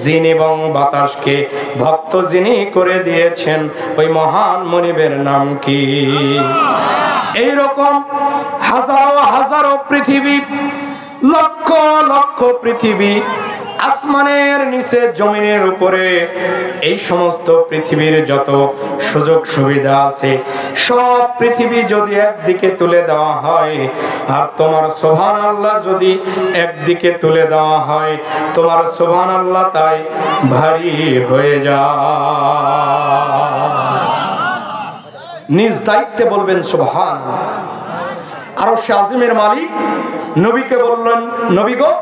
জিন এবং বাতাসকে ভক্ত যিনি করে দিয়েছেন ওই মহান মনিবের নাম কি? এইরকম হাজারো হাজারো পৃথিবী লক্ষ লক্ষ পৃথিবী, আসমানের নিচে জমিনের উপরে এই সমস্ত পৃথিবীর যত সুযোগ সুবিধা আছে সব পৃথিবী যদি একদিকে তুলে দেওয়া হয় আর তোমার সুবহানাল্লাহ যদি একদিকে তুলে দেওয়া হয়, তোমার সুবহানাল্লাহ তাই ভারী হয়ে যায়। নিজ দায়িত্বে বলবেন সুবহানাল্লাহ। আরশে আজিমের মালিক নবীকে বললেন, নবী গো,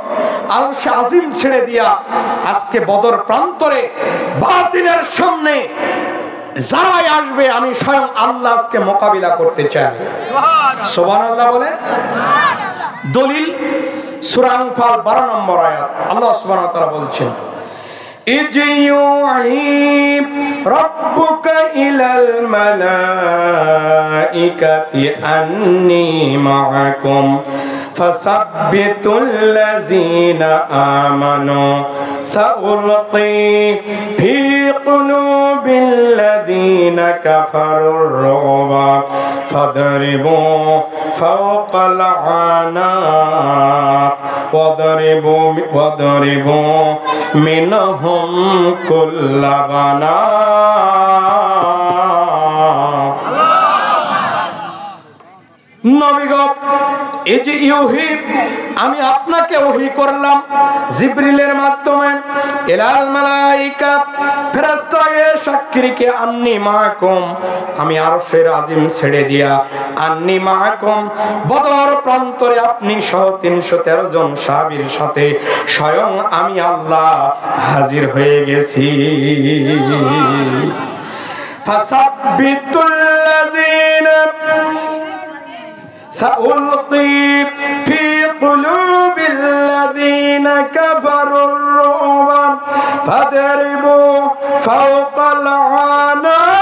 আরশে আজিম ছেড়ে দিয়া আজকে বদর প্রান্তরে বাতিলের সামনে যারাই আসবে আমি স্বয়ং আল্লাহ আজকে মোকাবিলা করতে চাই। সুবহানাল্লাহ বলেন। দলিল সূরা আনফাল 12 নম্বর আয়াত, আল্লাহ সুবহানাহু ওয়া তাআলা বলছেন, إذ يوحي ربك إلى الملائكة أني معكم فثبتوا الذين آمنوا سألقي في قلوب الذين كفروا الرعب فاضربوا فوق الأعناق واضربوا منهم كل بنان। নবী গো, এই যে ইউহি, আমি আপনাকে ওহী করলাম জিবরিলের মাধ্যমে, ইলাল মালাইকা ফেরেশতাকে সাক্ষীকে, আন্নি মাআকুম, আমি আরশের আজিম ছেড়ে দিয়া আন্নি মাআকুম বদর প্রান্তরে আপনি সহ 313 জন সাহাবীর সাথে স্বয়ং আমি আল্লাহ হাজির হয়ে গেছি। ফাসাব্বিতুল লাযিনা سألقي في قلوب الذين كفروا الرعب فاضربوا فوق الأعناق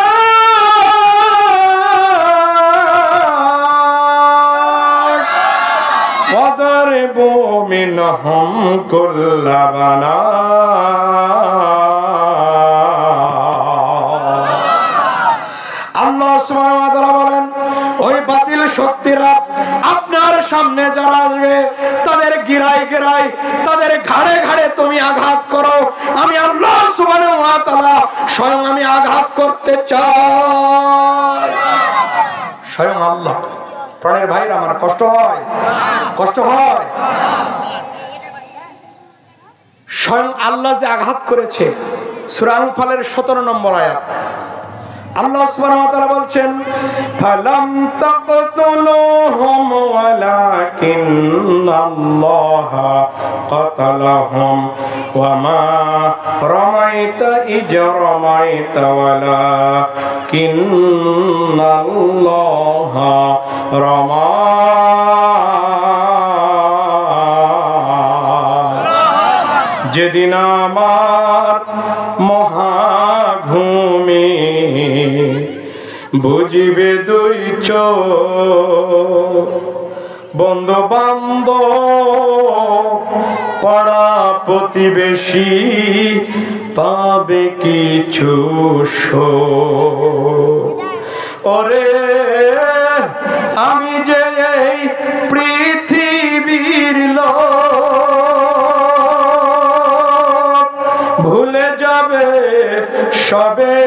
واضربوا منهم كل بنان। আল্লাহ সুবহানাহু ওয়া তাআলা বলেন, ওই বাতিল শক্তিরা আপনার সামনে যারা আসবে তাদের গিরায় গিরায়, তাদের ঘাড়ে ঘাড়ে তুমি আঘাত করো। আমি আল্লাহ সুবহানাহু ওয়া তাআলা স্বয়ং আমি আঘাত করতে চাই, স্বয়ং আল্লাহ। প্রাণের ভাইরা আমার কষ্ট হয়, কষ্ট হয়। স্বয়ং আল্লাহ যে আঘাত করেছে, সূরা আনফালের 17 নম্বর আয়াত, আল্লাহ সুবহানাহু ওয়া তাআলা বলছেন, ফালাম তাকতুলুহুম ওয়ালাকিন্নাল্লাহা কাতালাহুম ওয়া মা রামাইতা ইয রামাইতা ওয়ালাকিন্নাল্লাহা রামা। যেদিন আমার মহাভূমি বুঝিবে দুই চোখ, বন্ধু বান্ধব পাড়া প্রতিবেশী পাবে কিছু ওরে, আমি যে এই পৃথিবীর লোক ভুলে যাবে সবে,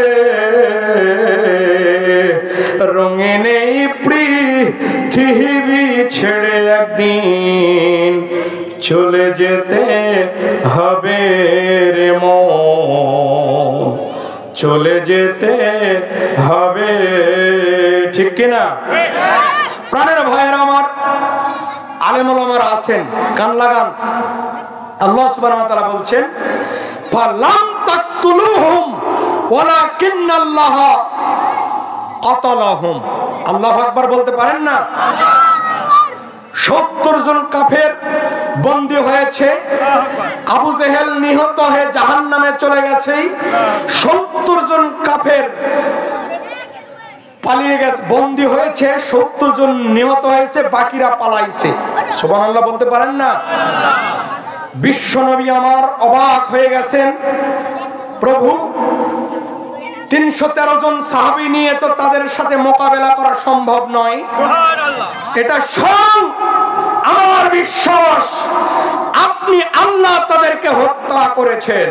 রঙিন এই পৃথিবী ছেড়ে একদিন চলে যেতে হবে রে মন, চলে যেতে হবে, ঠিক কিনা? প্রাণের ভাইয়েরা আমার, আলেম ওলামারা আছেন, কান লাগান। আল্লাহ সুবহানাহু ওয়া তাআলা বলছেন, ফালাম তাকতুলুহুম ওয়ালাকিন্নাল্লাহা কাতালাহুম। আল্লাহু আকবার বলতে পারেন না? 70 জন কাফের বন্দী হয়েছে, আবু জেহেল নিহত হয়ে জাহান্নামে চলে গেছে, 70 জন কাফের পালিয়ে গেছে, বন্দী হয়েছে, 70 জন নিহত হয়েছে, বাকিরা পালাইছে। সুবহানাল্লাহ বলতে পারেন না? বিশ্ব নবী আমার অবাক হয়ে গেছেন, প্রভু 313 জন সাহাবী নিয়ে তো তাদের সাথে মোকাবেলা করা সম্ভব নয়, এটা স্বয়ং আমার বিশ্বাস আপনি আল্লাহ তাদেরকে হত্যা করেছেন।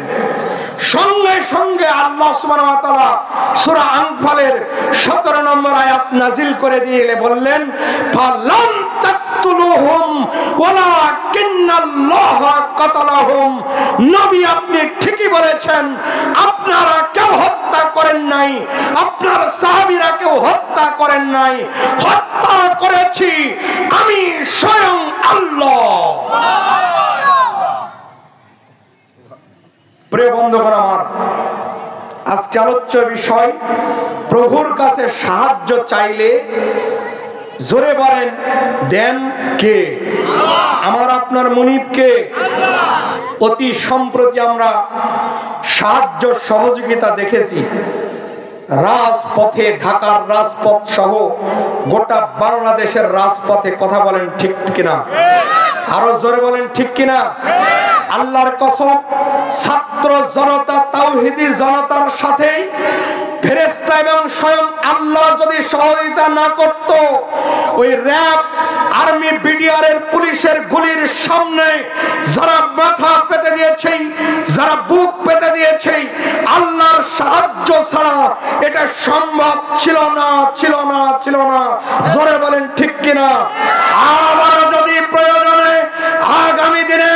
সঙ্গে সঙ্গে আল্লাহ সুবহানাহু ওয়া তাআলা সূরা আনফালের 17 নম্বর আয়াত নাজিল করে দিয়ে বললেন, ফালাম তাকতুলুহুম ওয়ালাকিন্নাল্লাহা কাতালাহুম। নবী আপনি ঠিকই বলেছেন, আপনারা কেউ হত্যা করেন নাই, আপনার সাহাবীরা কেউ হত্যা করেন নাই, হত্যা করেছি আমি স্বয়ং আল্লাহ। প্রিয় বন্ধুগণ আমার, আজকে আলোচ্য বিষয় প্রভুর কাছে সাহায্য চাইলে জোরে বলেন দেন কে? আমার আপনার মুনিব কে? অতি সম্প্রতি আমরা সাহায্য সহযোগিতা দেখেছি রাজপথে, ঢাকার রাজপথ সহ গোটা বাংলাদেশের রাজপথে। কথা বলেন ঠিক কিনা? আরো জোরে বলেন ঠিক কিনা? আল্লাহর কসম, ছাত্র জনতা, তাওহীদি জনতার সাথে ফেরেশতা এবং স্বয়ং আল্লাহ যদি সহযোগিতা না করত, ওই র‍্যাব, আর্মি, বিডিআর এর পুলিশের গুলির সামনে যারা মাথা পেতে দিয়েছে, যারা বুক পেতে দিয়েছে, আল্লাহর সাহায্য ছাড়া এটা সম্ভব ছিল না, ছিল না, ছিল না। জোরে বলেন ঠিক কিনা? আবার যদি প্রয়োজনে আগামী দিনে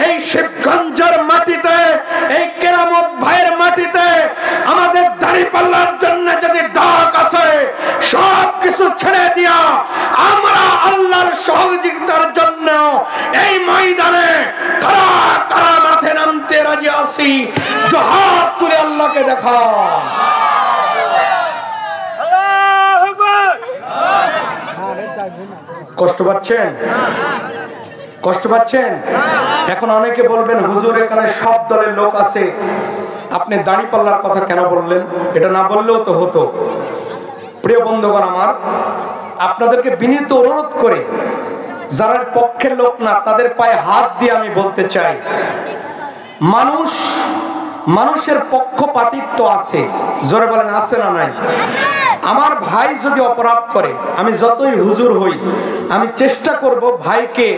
এই শিবগঞ্জের মাটিতে, এই কেরামত ভাইয়ের মাটিতে আমাদের দাঁড়িপাল্লার জন্য যদি ডাক আছে, সব কিছু ছেড়ে দিয়া আমরা আল্লাহর সহযোগিতার জন্য এই ময়দানে কারা কারা মাঠে নামতে রাজি আছি? হাত তুলে আল্লাহকে দেখা। কষ্ট পাচ্ছেন? কষ্ট পাচ্ছেন? এখন অনেকে বলবেন, হুজুর এখানে সব দলের লোক আছে, আপনি দাঁড়িপাল্লার কথা কেন বললেন? এটা না বললেও তো হতো। প্রিয় বন্ধুগণ আমার, আপনাদেরকে বিনীত অনুরোধ করে যারা পক্ষের লোক না তাদের পায়ে হাত দিয়ে আমি বলতে চাই, মানুষের পক্ষপাতিত্ব আছে। জোরে বলেন আছে না নাই? আমার ভাই যদি অপরাধ করে, আমি যতই হুজুর হই, আমি চেষ্টা করব ভাইকে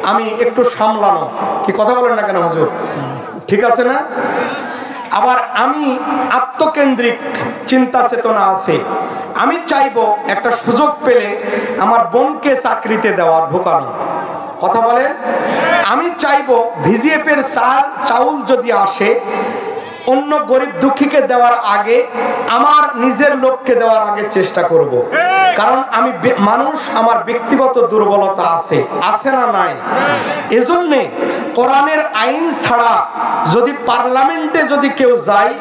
আমি একটু সামলানো। কি কথা বলেন না কেন হুজুর? ঠিক আছে না? আবার আমি আত্মকেন্দ্রিক চিন্তা চেতনা আছে, আমি চাইবো একটা সুযোগ পেলে আমার বোনকে চাকরিতে দেওয়া, ঢোকানো। কথা বলেন? আমি চাইবো ভিজিএফ এর চাউল যদি আসে, অন্য গরিব দুঃখীকে দেওয়ার আগে আমার নিজের লোককে দেওয়ার আগে চেষ্টা করব। কারণ আমি মানুষ, আমার ব্যক্তিগত দুর্বলতা আছে, আছে না নাই? এজন্যে কোরআনের আইন ছাড়া যদি পার্লামেন্টে যদি কেউ যায়,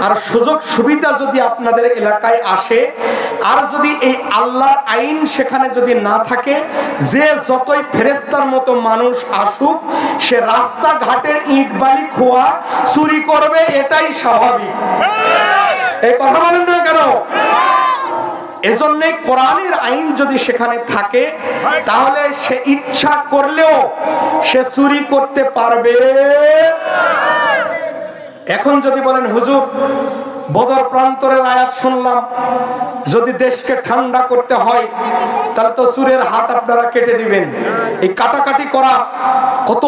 আর সুযোগ সুবিধা যদি আপনাদের এলাকায় আসে, আর যদি এই আল্লাহর আইন সেখানে যদি না থাকে, যে যতই ফেরেশতার মতো মানুষ আসুক, সে রাস্তাঘাটের ইট বালি খোয়া চুরি করবে, এটাই স্বাভাবিক। এই কথা বলেন না কেন? এজন্য কোরআনের আইন যদি সেখানে থাকে, তাহলে সে ইচ্ছা করলেও সে চুরি করতে পারবে। এখন যদি বলেন হুজুর বদর প্রান্তরের আয়াত শুনলাম, যদি দেশকে ঠান্ডা করতে হয় তাহলে তো চুরের হাত আপনারা কেটে দিবেন। এই কাটাকাটি করা কত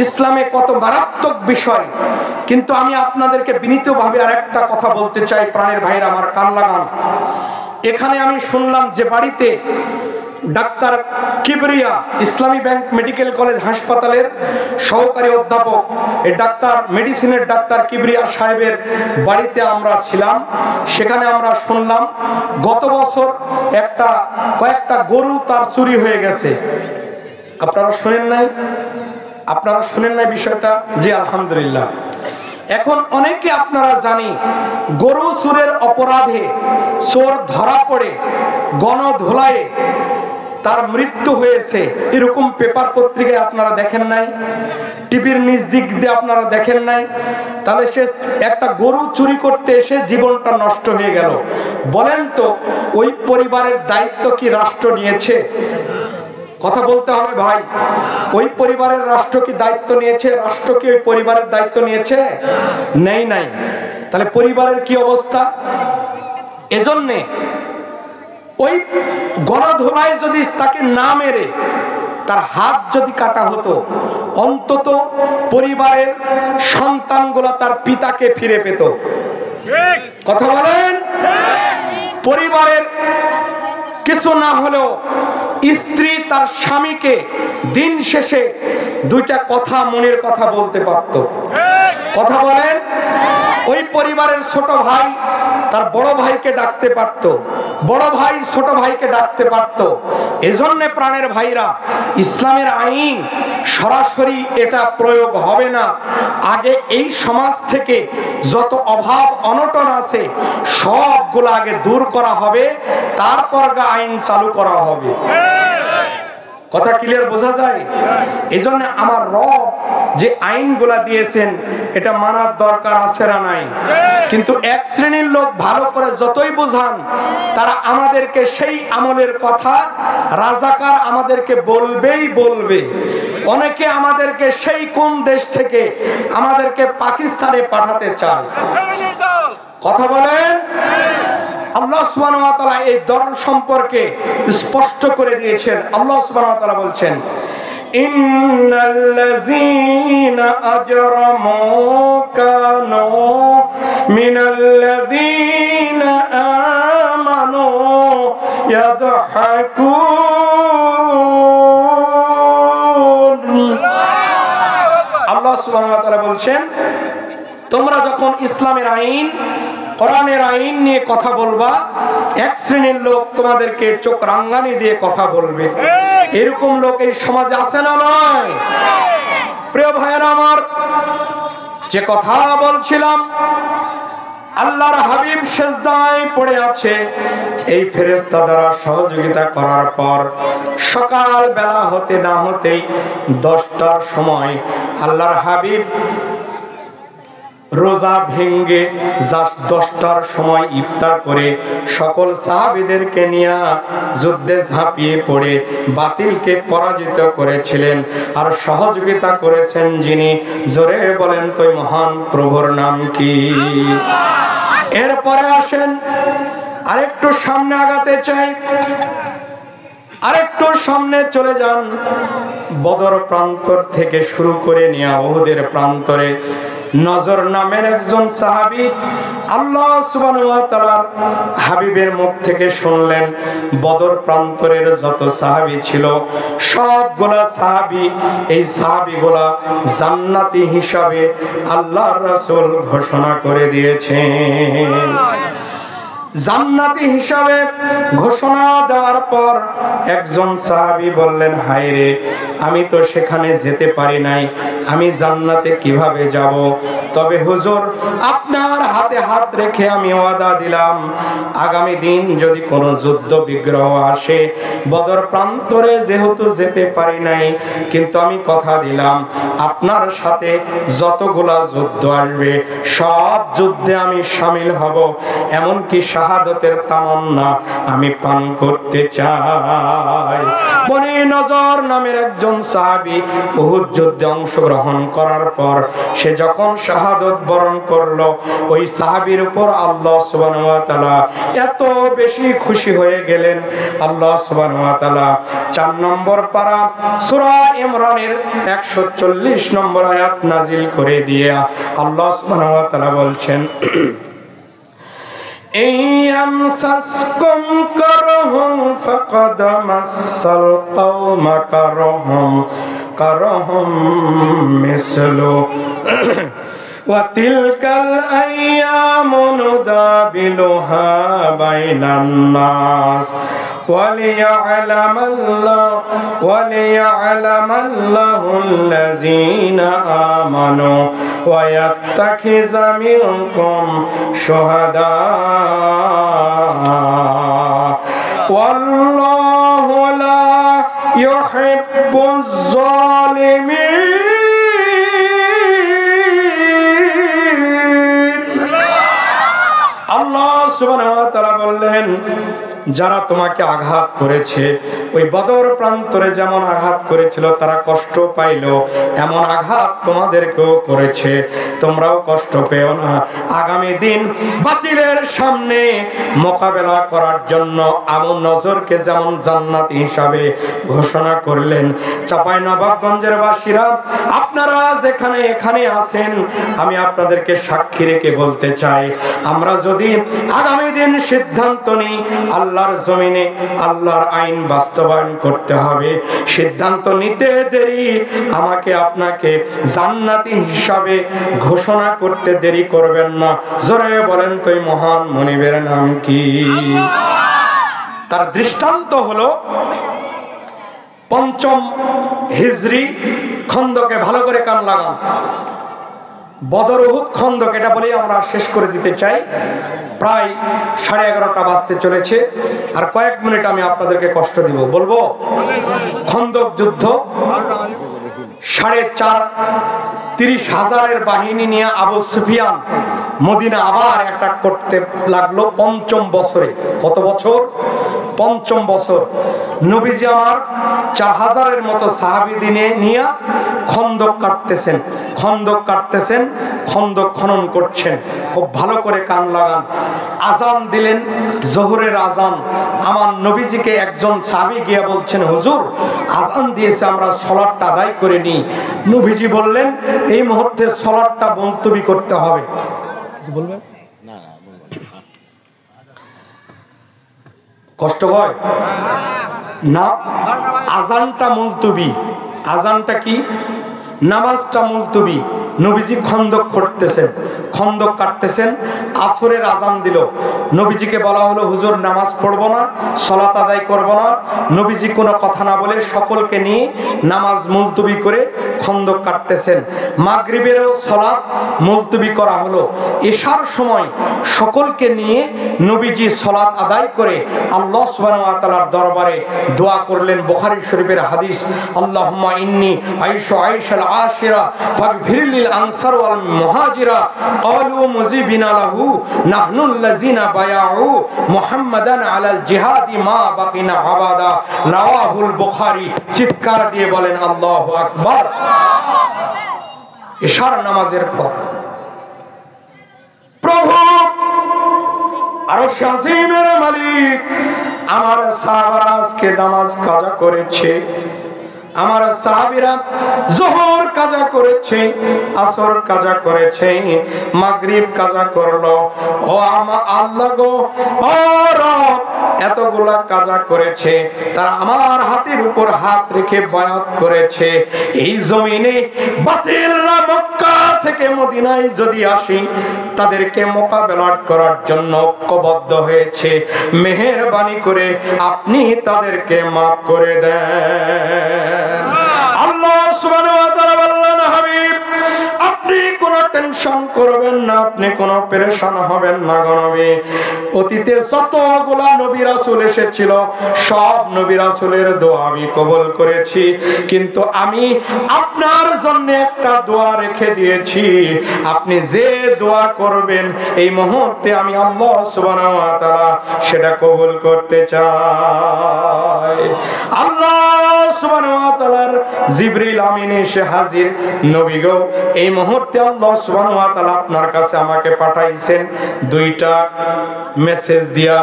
ইসলামে কত মারাত্মক বিষয়। কিন্তু আমি আপনাদেরকে বিনীতভাবে আর একটা কথা বলতে চাই, প্রাণের ভাইরা আমার কান লাগান। এখানে আমি শুনলাম যে বাড়িতে ডাক্তার কিবরিয়া, ইসলামী ব্যাংক মেডিকেল কলেজ হাসপাতালের সহকারী অধ্যাপক, এই ডাক্তার, মেডিসিনের ডাক্তার কিবরিয়া সাহেবের বাড়িতে আমরা ছিলাম। সেখানে আমরা শুনলাম গত বছর কয়েকটা গরু তার চুরি হয়ে গেছে। আপনারা শুনেন নাই? আপনারা শুনেন নাই বিষয়টা? জি আলহামদুলিল্লাহ। এখন অনেকে আপনারা জানি, গরু চুরের অপরাধে চোর ধরা পড়ে গণধোলায় তার মৃত্যু হয়েছে, এরকম পেপার পত্রিকায় আপনারা দেখেন নাই? টিভির নিজ দিক দিয়ে আপনারা দেখেন নাই? তাহলে সে একটা গরু চুরি করতে এসে জীবনটা নষ্ট হয়ে গেল। বলেন তো, ওই পরিবারের দায়িত্ব কি রাষ্ট্র নিয়েছে? কথা বলতে হবে ভাই। ওই পরিবারের রাষ্ট্র কি দায়িত্ব নিয়েছে? রাষ্ট্র কি ওই পরিবারের দায়িত্ব নিয়েছে? নেই নাই। তাহলে পরিবারের কি অবস্থা? এজন্যে ওই গণধোলায় যদি তাকে না মেরে তার হাত যদি কাটা হতো, অন্তত পরিবারের সন্তানগুলো তার পিতাকে ফিরে পেত। কথা বলেন? পরিবারের কিছু না হলেও স্ত্রী তার স্বামীকে দিন শেষে দুইটা কথা, মনের কথা বলতে পারত। কথা বলেন? ওই পরিবারের ছোট ভাই তার বড় ভাইকে ডাকতে পারত, বড় ভাই ছোট ভাইকে ডাকতে পারত। এজন্য প্রাণের ভাইরা, ইসলামের আইন সরাসরি এটা প্রয়োগ হবে না। আগে এই সমাজ থেকে যত অভাব অনটন আছে সবগুলো আগে দূর করা হবে, তারপর আইন চালু করা হবে। কথা ক্লিয়ার বোঝা যায়? এজন্য আমার রব যে আইনগুলা দিয়েছেন এটা মানার দরকার আছে না নাই? কিন্তু এক শ্রেণীর লোক ভালো করে যতই বোঝান, তারা আমাদেরকে সেই আমলের কথা রাজাকার আমাদেরকে বলবেই বলবে। অনেকে আমাদেরকে সেই কোন দেশ থেকে আমাদেরকে পাকিস্তানে পাঠাতে চায়। কথা বলেন? আল্লাহ সুবহানাহু ওয়া তাআলা এই দল সম্পর্কে স্পষ্ট করে দিয়েছেন। আল্লাহ সুবহানাহু ওয়া তাআলা বলছেন, ইন্নাল্লাযীনা আজরামু কানু মিনাল্লাযীনা আমানু ইয়াদহাকুন। আল্লাহ সুবহানাহু ওয়া তাআলা বলছেন, তোমরা যখন ইসলামের আইন, কোরআনের আইন নিয়ে কথা বলবা, এক শ্রেণীর লোক তোমাদেরকে চোখ রাঙ্গানি দিয়ে কথা বলবে। এরকম লোক এই সমাজে আছে না নয়? প্রিয় ভাইয়েরা আমার, যে কথা বলছিলাম, আল্লাহর হাবিব সিজদায় পড়ে আছে। এই ফেরেশতা দ্বারা সহযোগিতা করার পর সকাল বেলা হতে না হতেই 10টার সময় আল্লাহর হাবিব রোজা ভেঙ্গে 10টার সময় ইফতার করে সকল সাহাবীদেরকে নিয়ে যুদ্ধে ঝাঁপিয়ে পড়ে বাতিলকে পরাজিত করেছিলেন। আর সহযোগিতা করেছেন যিনি, জোরে বলেন তো মহান প্রভুর নাম কি? এরপরে আসেন আরেকটু সামনে আগাতে চাই, আরেকটু সামনে চলে যান। বদর প্রান্তর থেকে শুরু করে নিয়ে উহুদের প্রান্তরে নজর নামের একজন সাহাবী আল্লাহ সুবহানাহু ওয়া তাআলার হাবিবের মুখ থেকে শুনলেন, বদর প্রান্তরের যত সাহাবী ছিল সবগুলা সাহাবী, এই সাহাবীগুলা জান্নাতি হিসাবে আল্লাহর রাসূল ঘোষণা করে দিয়েছেন। জান্নাতি হিসাবে ঘোষণা দেওয়ার পর একজন সাহাবী বললেন, হায় রে, আমি তো সেখানে যেতে পারি নাই, আমি জান্নাতে কিভাবে যাব? তবে হুজুর, আপনার হাতে হাত রেখে আমি ওয়াদা দিলাম, আগামী দিন যদি কোনো যুদ্ধ বিগ্রহ আসে, বদর প্রান্তরে যেহেতু যেতে পারি নাই, কিন্তু আমি কথা দিলাম আপনার সাথে যতগুলা যুদ্ধ আসবে সব যুদ্ধে আমি শামিল হব, এমনকি শাহাদাতের তামান্না আমি পান করতে চাই। বনি নজর নামের একজন সাহাবী উহুদ যুদ্ধে অংশগ্রহণ করার পর সে যখন শাহাদাত বরণ করলো, ওই সাহাবীর উপর আল্লাহ সুবহানাহু ওয়া তাআলা এত বেশি খুশি হয়ে গেলেন। আল্লাহ সুবহানাহু ওয়া তাআলা 4 নম্বর পারা সূরা ইমরানের 140 নম্বর আয়াত নাজিল করে দিয়ে আল্লাহ সুবহানাহু ওয়া তাআলা বলছেন, ইয়ামসাসকুম কারহুম ফাকাদ মাসাল কওমা কারহুম মিসলু ওয়া তিলকাল আইয়ামু নুদাবিলুহা বাইনান নাস ওয়ালিয়া'লামাল্লাহুল্লাযীনা আমানু ওয়া ইয়াত্তাখিযা মিনকুম শুহাদা ওয়াল্লাহু লা ইউহিব্বুয যালিমিন। আল্লাহ সুবহানাহু ওয়া তাআলা বললেন, যারা তোমাকে আঘাত করেছে, ওই বদর প্রান্তরে যেমন আঘাত করেছিল তারা কষ্ট পাইল, এমন আঘাত তোমাদেরকেও করেছে, তোমরাও কষ্ট পেও না। আগামী দিন বাতিলের সামনে মোকাবেলা করার জন্য আমন নজরকে যেমন জান্নাতি হিসাবে ঘোষণা করলেন, চাঁপাইনবাবগঞ্জের বাসীরা আপনারা যেখানে এখানে আছেন, আমি আপনাদেরকে সাক্ষী রেখে বলতে চাই, আমরা যদি আগামী দিন সিদ্ধান্ত নিই আল্লাহর জমিনে আল্লাহর আইন বাস্তবায়ন করতে হবে, সিদ্ধান্ত নিতে দেরি আমাকে আপনাকে জান্নাতি হিসাবে ঘোষণা করতে দেরি করবেন না। জোরে বলেন তো এই মহান মনিবের নাম কি? তার দৃষ্টান্ত হলো ৫ম হিজরি খন্দকে, ভালো করে কান লাগান, বদর উহুদ খন্দক, এটা বলেই আমরা শেষ করে দিতে চাই। প্রায় 11:30 বাজতে চলেছে, আর কয়েক মিনিট আমি আপনাদেরকে কষ্ট দিব। বলবো খন্দক যুদ্ধ 4.5-30,000 বাহিনী নিয়ে আবু সুফিয়ান মদিনা আবার অ্যাটাক করতে লাগলো ৫ম বছরে। কত বছর? ৫ম বছর। নবীজি আমার 4000-এর মতো সাহাবী নিয়ে খন্দক কাটতেছেন, খন্দক খনন করছেন। খুব ভালো করে কান লাগান। আজান দিলেন, জোহরের আজান। আমার নবীজিকে একজন সাহাবী গিয়ে বলছেন, হুজুর আজান দিয়েছে, আমরা সালাতটা আদায় করে নিই। নবীজি বললেন, এই মুহূর্তে সালাতটা মুলতবি করতে হবে। বলবেন না? কষ্ট হয় না? আজানটা মুলতবি। আজানটা কি? নামাজটা মুলতবি। নবীজি খন্দক করতেছেন, খন্দক কাটতেছেন। আসরের আজান দিল, নবীজিকে বলা হলো, হুজুর নামাজ পড়বো না, সালাত আদায় করব না। নবীজি কোনো কথা না বলে সকলকে নিয়ে নামাজ মুলতবি করে খন্দক কাটতেছেন। মাগরিবেরও সালাত মুলতবি করা হলো। এশার সময় সকলকে নিয়ে নবীজি সালাত আদায় করে আল্লাহ সুবহানাহু ওয়া তাআলার দরবারে দোয়া করলেন। বুখারী শরীফের হাদিস, আল্লাহুম্মা ইন্নী আইশু আইশাল আশিরা ফাগফির লিল আনসার ওয়াল মুহাজিরা ক্বালু মুজিবিনা লাহু নাহনুল্লাযিনা বায়াউ মুহাম্মাদান আলাল জিহাদি মা বাকিনা আবাদা। রাওয়াহুল বুখারী। চিৎকার দিয়ে বলেন আল্লাহু আকবার। ইশার নামাজের পর প্রভু আরশ আজিমের মালিক, আমার সাহাবারা আজকে নামাজ কাজা করেছে, আমার সাহাবীরা যোহর কাজা করেছে, আসর কাজা করেছে, মাগরিব কাজা করলো। ও আমার আল্লাহ গো, ও রব, এতগুলা কাজা করেছে, তারা আমার হাতের উপর হাত রেখে বায়াত করেছে। এই জমিনে বাতিলরা মক্কা থেকে মদিনায় যদি আসি, তাদেরকে মোকাবেলা করার জন্য ঐক্যবদ্ধ হয়েছে। মেহেরবানি করে আপনি তাদেরকে মাফ করে দেন। আল্লাহ সুবহানাহু ওয়া তাআলা বললেন, হাবিব আপনি কোনো টেনশন করবেন না, আপনি কোনো পেরেশান হবেন না গো নবী। অতীতে যতগুলা নবী রাসূল এসেছিল, সব নবী রাসূলের দোয়া আমি কবুল করেছি, কিন্তু আমি আপনার জন্য একটা দোয়া রেখে দিয়েছি। আপনি যে দোয়া করবেন এই মুহূর্তে আমি আল্লাহ সুবহানাহু ওয়া তাআলা সেটা কবুল করতে চাই। আল্লাহ সুবহানাহু ওয়া তাআলার জিবরিল আমিন এসে হাজির। নবী গো, এই মুহূর্তে আল্লাহ সুবহানাহু ওয়া তাআলা আপনার কাছে আমাকে পাঠাইছেন 2টা মেসেজ দিয়া।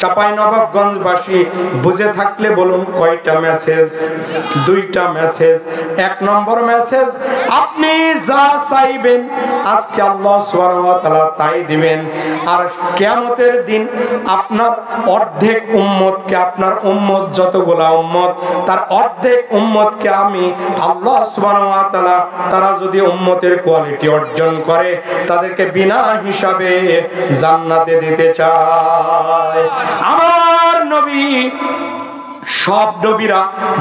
চাঁপাইনবাবগঞ্জবাসী বুঝে থাকলে বলুন কয়টা মেসেজ? 2টা মেসেজ। 1 নম্বর মেসেজ, আপনি যা চাইবেন আজকে আল্লাহ সুবহানাহু ওয়া তাআলা তাই দিবেন। আর কিয়ামতের দিন আপনার অর্ধেক উম্মতকে, আপনার উম্মত যতগুলা উম্মত, তার অর্ধেক উম্মতকে আমি আল্লাহ সুবহানাহু ওয়া তাআলা, তারা যদি উম্মতের কোয়ালিটি অর্জন করে, তাদেরকে বিনা হিসাবে জান্নাতে দিতে চায়। আমার নবী, সব নবীরা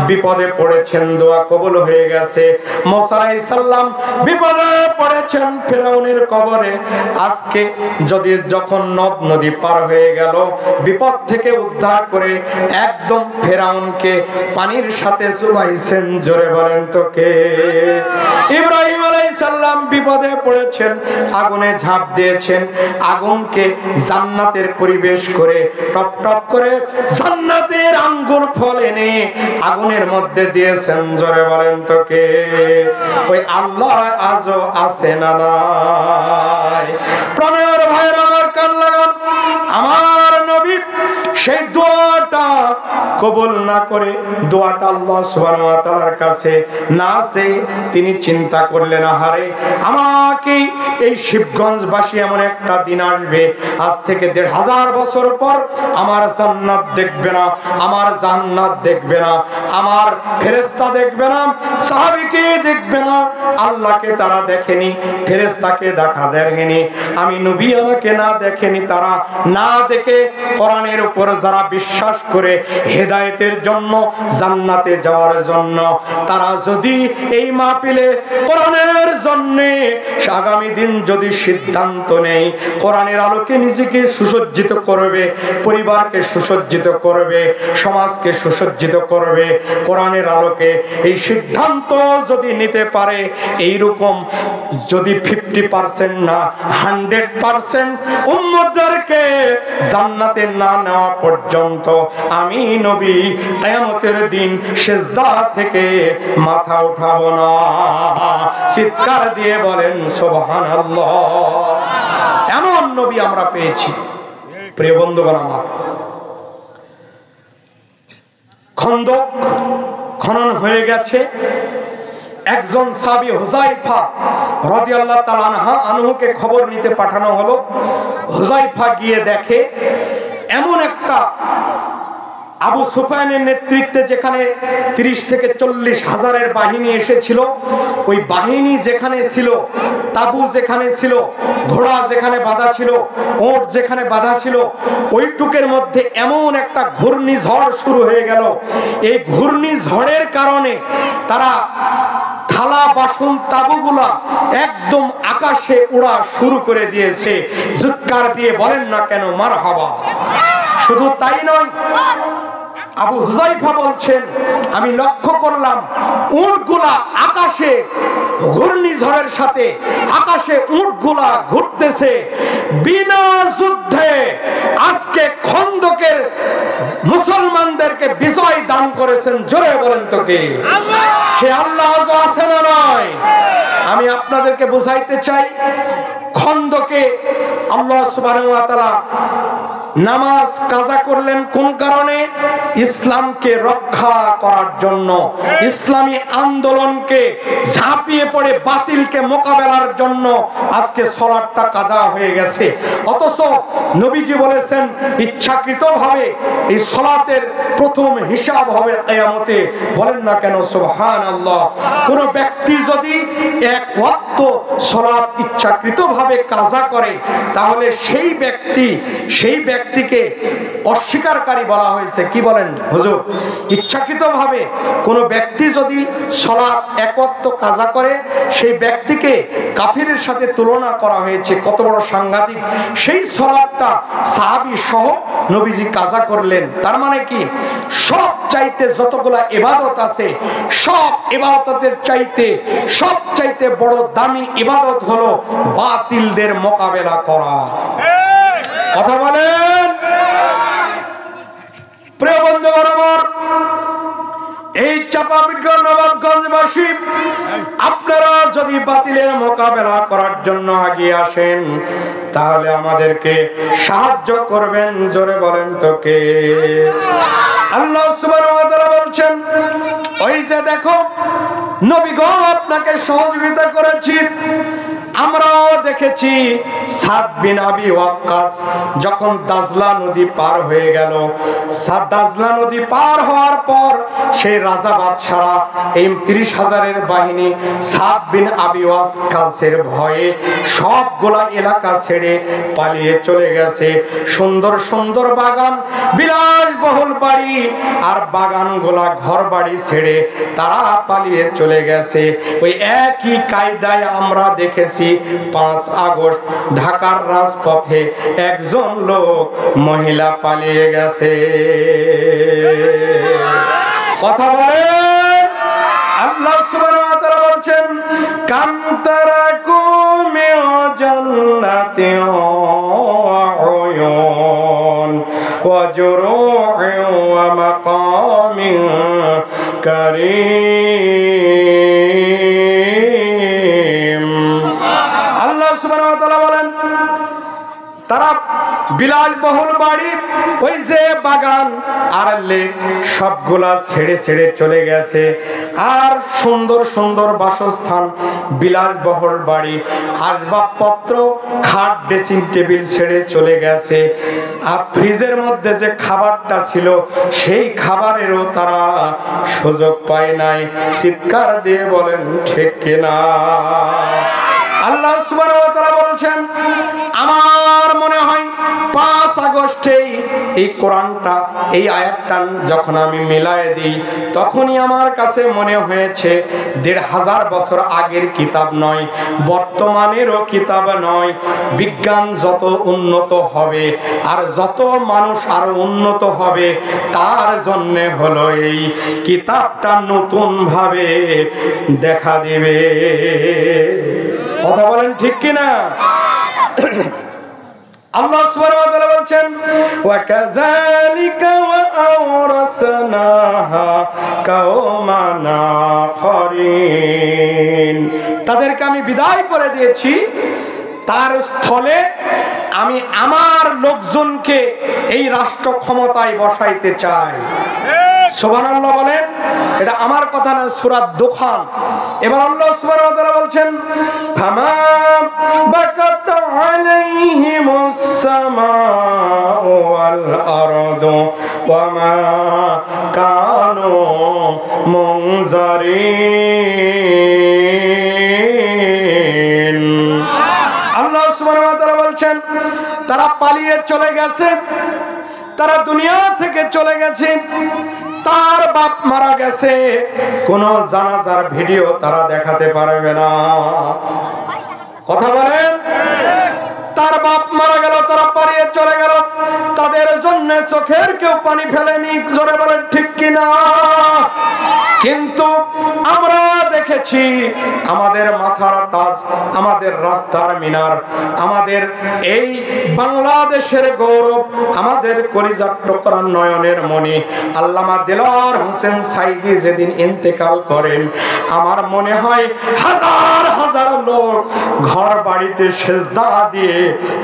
বিপদে পড়েছেন, দোয়া কবুল হয়ে গেছে। মুসা আলাইহিস সালাম বিপদে পড়েছেন ফেরাউনের কবরে। আজকে যখন নদ নদী পার হয়ে গেল, বিপদ থেকে উদ্ধার করে একদম ফেরাউনকে পানির সাথে চুবাইছেন। জোরে বলেন তো কে? ইব্রাহিম আলাইহিস সালাম সাল্লাম বিপদে পড়েছেন, আগুনে ঝাঁপ দিয়েছেন, আগুনকে জান্নাতের পরিবেশ করে টপ টপ করে জান্নাতের আঙ্গুর ফল এনে আগুনের মধ্যে দিয়েছেন। জোরে বলেন তো কে? ওই আল্লাহ আজও আছে না নাই? প্রাণের ভাইয়ের আমার কান লাগান, আমার নবী সেই দোয়াটা কবুল না করে দোয়াটা আল্লাহ সুবহানাহু ওয়া তাআলার কাছে না চেয়ে তিনি চিন্তা করলেন, আহারে আমাকে এই শিবগঞ্জবাসী এমন একটা দিন আসবে, আজ থেকে ১৫০০ বছর পর আমার জান্নাত দেখবে না, আমার জান্নাত দেখবে না, আমার ফেরেশতা দেখবে না, সাহাবীকে দেখবে না। আল্লাহকে তারা দেখেনি, ফেরেশতাকে দেখা দেখেনি, আমি নবী আমাকে না দেখেনি। তারা না দেখে কোরআনের উপর যারা বিশ্বাস করে হেদায়েতের জন্য, জান্নাতে যাওয়ার জন্য, তারা যদি এই মাহফিলে কোরআনের জন্য আগামী দিন যদি সিদ্ধান্ত নেই কোরআনের আলোকে নিজেকে সুসজ্জিত করবে, পরিবারকে সুসজ্জিত করবে, সমাজকে সুসজ্জিত করবে কোরআনের আলোকে, এই সিদ্ধান্ত যদি নিতে পারে, এইরকম যদি 50% না 100% উম্মতদেরকে জান্নাতে না নেওয়া পর্যন্ত আমি নবী কিয়ামতের দিন সিজদা থেকে মাথা উঠাবো না। চিৎকার দিয়ে বলেন সুবহানাল্লাহ। এমন নবী আমরা পেয়েছি। প্রিয় বন্ধুগণ আমার, খন্দক খনন হয়ে গেছে। একজন সাহাবী হুযায়ফা রাদিয়াল্লাহু তাআলা আনহুকে খবর নিতে পাঠানো হলো। হুযায়ফা গিয়ে দেখে এমন একটা আবু সুফিয়ানের নেতৃত্বে যেখানে ৩০ থেকে ৪০ হাজারের বাহিনী এসেছিল, ওই বাহিনী যেখানে ছিল, তাবু যেখানে ছিল, ঘোড়া যেখানে বাঁধা ছিল, ওট যেখানে বাঁধা ছিল, ওইটুকের মধ্যে এমন একটা ঘূর্ণিঝড় শুরু হয়ে গেল। এই ঘূর্ণিঝড়ের কারণে তারা থালা বাসন তাবুগুলা একদম আকাশে উড়া শুরু করে দিয়েছে। চিৎকার দিয়ে বলেন না কেন মারহাবা। শুধু তাই নয়, আবু হুযায়ফা বলছেন আমি লক্ষ্য করলাম উটগুলা আকাশে ঘূর্ণিঝড়ের সাথে আকাশে উটগুলা ঘুরতেছে। বিনা যুদ্ধে আজকে খন্দকের মুসলমানদেরকে বিজয় দান করেছেন। জোরে বলেন তো কে? সে আল্লাহ আজও আছে না নয়? আমি আপনাদেরকে বুঝাইতে চাই, খন্দকে আল্লাহ সুবহানাহু ওয়া তাআলা নামাজ কাজা করলেন কোন কারণে? ইসলামকে রক্ষা করার জন্য, ইসলামী আন্দোলনকে ঝাঁপিয়ে পড়ে বাতিলকে মোকাবেলার জন্য আজকে সালাতটা কাজা হয়ে গেছে। অথচ নবীজি বলেছেন ইচ্ছাকৃতভাবে এই সালাতের প্রথম হিসাব হবে কিয়ামতে। বলেন না কেন সুবহানাল্লাহ। কোন ব্যক্তি যদি এক ওয়াক্ত সালাত ইচ্ছাকৃতভাবে কাজা করে, তাহলে সেই ব্যক্তিকে অস্বীকারী বলা হয়েছে। কি বলেন হুজুর? ইচ্ছাকৃতভাবে কোন ব্যক্তি যদি সালাত এক ওয়াক্ত কাজা করে, সেই ব্যক্তিকে কাফিরের সাথে তুলনা করা হয়েছে। কত বড় সাংঘাতিক! সেই সালাতটা সাহাবী সহ নবীজি কাজা করলেন। তার মানে কি, সব চাইতে যতগুলা ইবাদত আছে, সব ইবাদতের চাইতে সবচাইতে বড় দামি ইবাদত হলো বাতিলদের মোকাবেলা করা। কথা বলেন। প্রিয় বন্ধুগণ আমার, এই চাঁপাবিজ্ঞান নবাবগঞ্জবাসী, আপনারা যদি বাতিলের মোকাবেলা করার জন্য এগিয়ে আসেন, তাহলে আমাদেরকে সাহায্য করবেন। জোরে বলেন তো কে? আল্লাহ সুবহানাহু ওয়া তাআলা বলছেন, ওই যে দেখো নবী গো আপনাকে সহযোগিতা করেছি। আমরাও দেখেছি সাদ বিন আবি ওয়াক্কাস যখন দাজলা নদী পার হয়ে গেল, দাজলা নদী পার হওয়ার পর সেই রাজা বাদশারা এই ৩০,০০০-এর বাহিনী সাদ বিন আবি ওয়াক্কাসের ভয়ে সবগুলা এলাকা ছেড়ে পালিয়ে চলে গেছে। সুন্দর সুন্দর বাগান, বিলাসবহুল বাড়ি আর বাগানগুলা ঘর বাড়ি ছেড়ে তারা পালিয়ে চলে গেছে। ওই একই কায়দায় আমরা দেখেছি ৫ আগস্ট ঢাকার রাজপথে একজন লোক মহিলা পালিয়ে গেছে। কথা বলেন। আল্লাহ সুবহানাহু ওয়া তাআলা বলছেন কাম তারাকু মিন জান্নাতি ওয়া উয়ুন ওয়া জুরু'in ওয়া মাকামিন কারীম। আল্লাহ সুবহানাহু ওয়া তাআলা বলেন তারা বিলাসবহুল বাড়ি, ওই যে বাগান আর লেক সবগুলা ছেড়ে ছেড়ে চলে গেছে, আর সুন্দর সুন্দর বাসস্থান, বিলাসবহুল বাড়ি, আসবাবপত্র, খাট, ড্রেসিং টেবিল ছেড়ে চলে গেছে। আর ফ্রিজের মধ্যে যে খাবারটা ছিল সেই খাবারেরও তারা সুযোগ পায় নাই। চিৎকার দিয়ে বলেন ঠিক কিনা? আল্লাহ সুবহানাহু ওয়া তাআলা বলছেন আমার মনে হয় 5 আগস্টেই এই কোরআনটা, এই আয়াতটা যখন আমি মিলায়ে দিই তখনই আমার কাছে মনে হয়েছে 1500 বছর আগের কিতাব নয়, বর্তমানেরও কিতাব নয়। বিজ্ঞান যত উন্নত হবে আর যত মানুষ আরো উন্নত হবে তার জন্য হলো এই কিতাবটা নতুন ভাবে দেখা দিবে। কথা বলেন ঠিক কিনা? আল্লাহ সুবহানাহু ওয়া তাআলা বলেন ওয়া কাযালিকা ওয়া আওরাসনাহা কাওমান আখরিন। তাদেরকে আমি বিদায় করে দিয়েছি, তার স্থলে আমি আমার লোকজনকে এই রাষ্ট্র ক্ষমতায় বসাইতে চাই। সুবহানাল্লাহ বলেন, এটা আমার কথা না, সূরা দুখান। এবার আল্লাহ সুবহানাহু ওয়া তাআলা বলছেন ফামা বাকাত আলাইহিমুস সামাউ ওয়াল আরদু ওয়া মা কানু মুনজারিন। আল্লাহ সুবহানাহু ওয়া তাআলা বলছেন তারা পালিয়ে চলে গেছে, তারা দুনিয়া থেকে চলে গেছে, তার বাপ মারা গেছে, কোন জানাজার ভিডিও তারা দেখাতে পারবে না। কথা বলেন, তার বাপ মারা গেল, তারা পালিয়ে চলে গেল, তাদের জন্য চোখের কেউ পানি ফেলেনি। জোরে বলেন ঠিক কিনা? কিন্তু আমরা দেখেছি আমাদের মাথার তাজ, আমাদের রাস্তার মিনার, আমাদের এই বাংলাদেশের গৌরব, আমাদের কলিজার টুকরা নয়নের মণি আল্লামা দেলোয়ার হোসেন সাইদি যেদিন ইন্তেকাল করেন, আমার মনে হয় হাজার হাজার লোক ঘর বাড়িতে সেজদা দিয়ে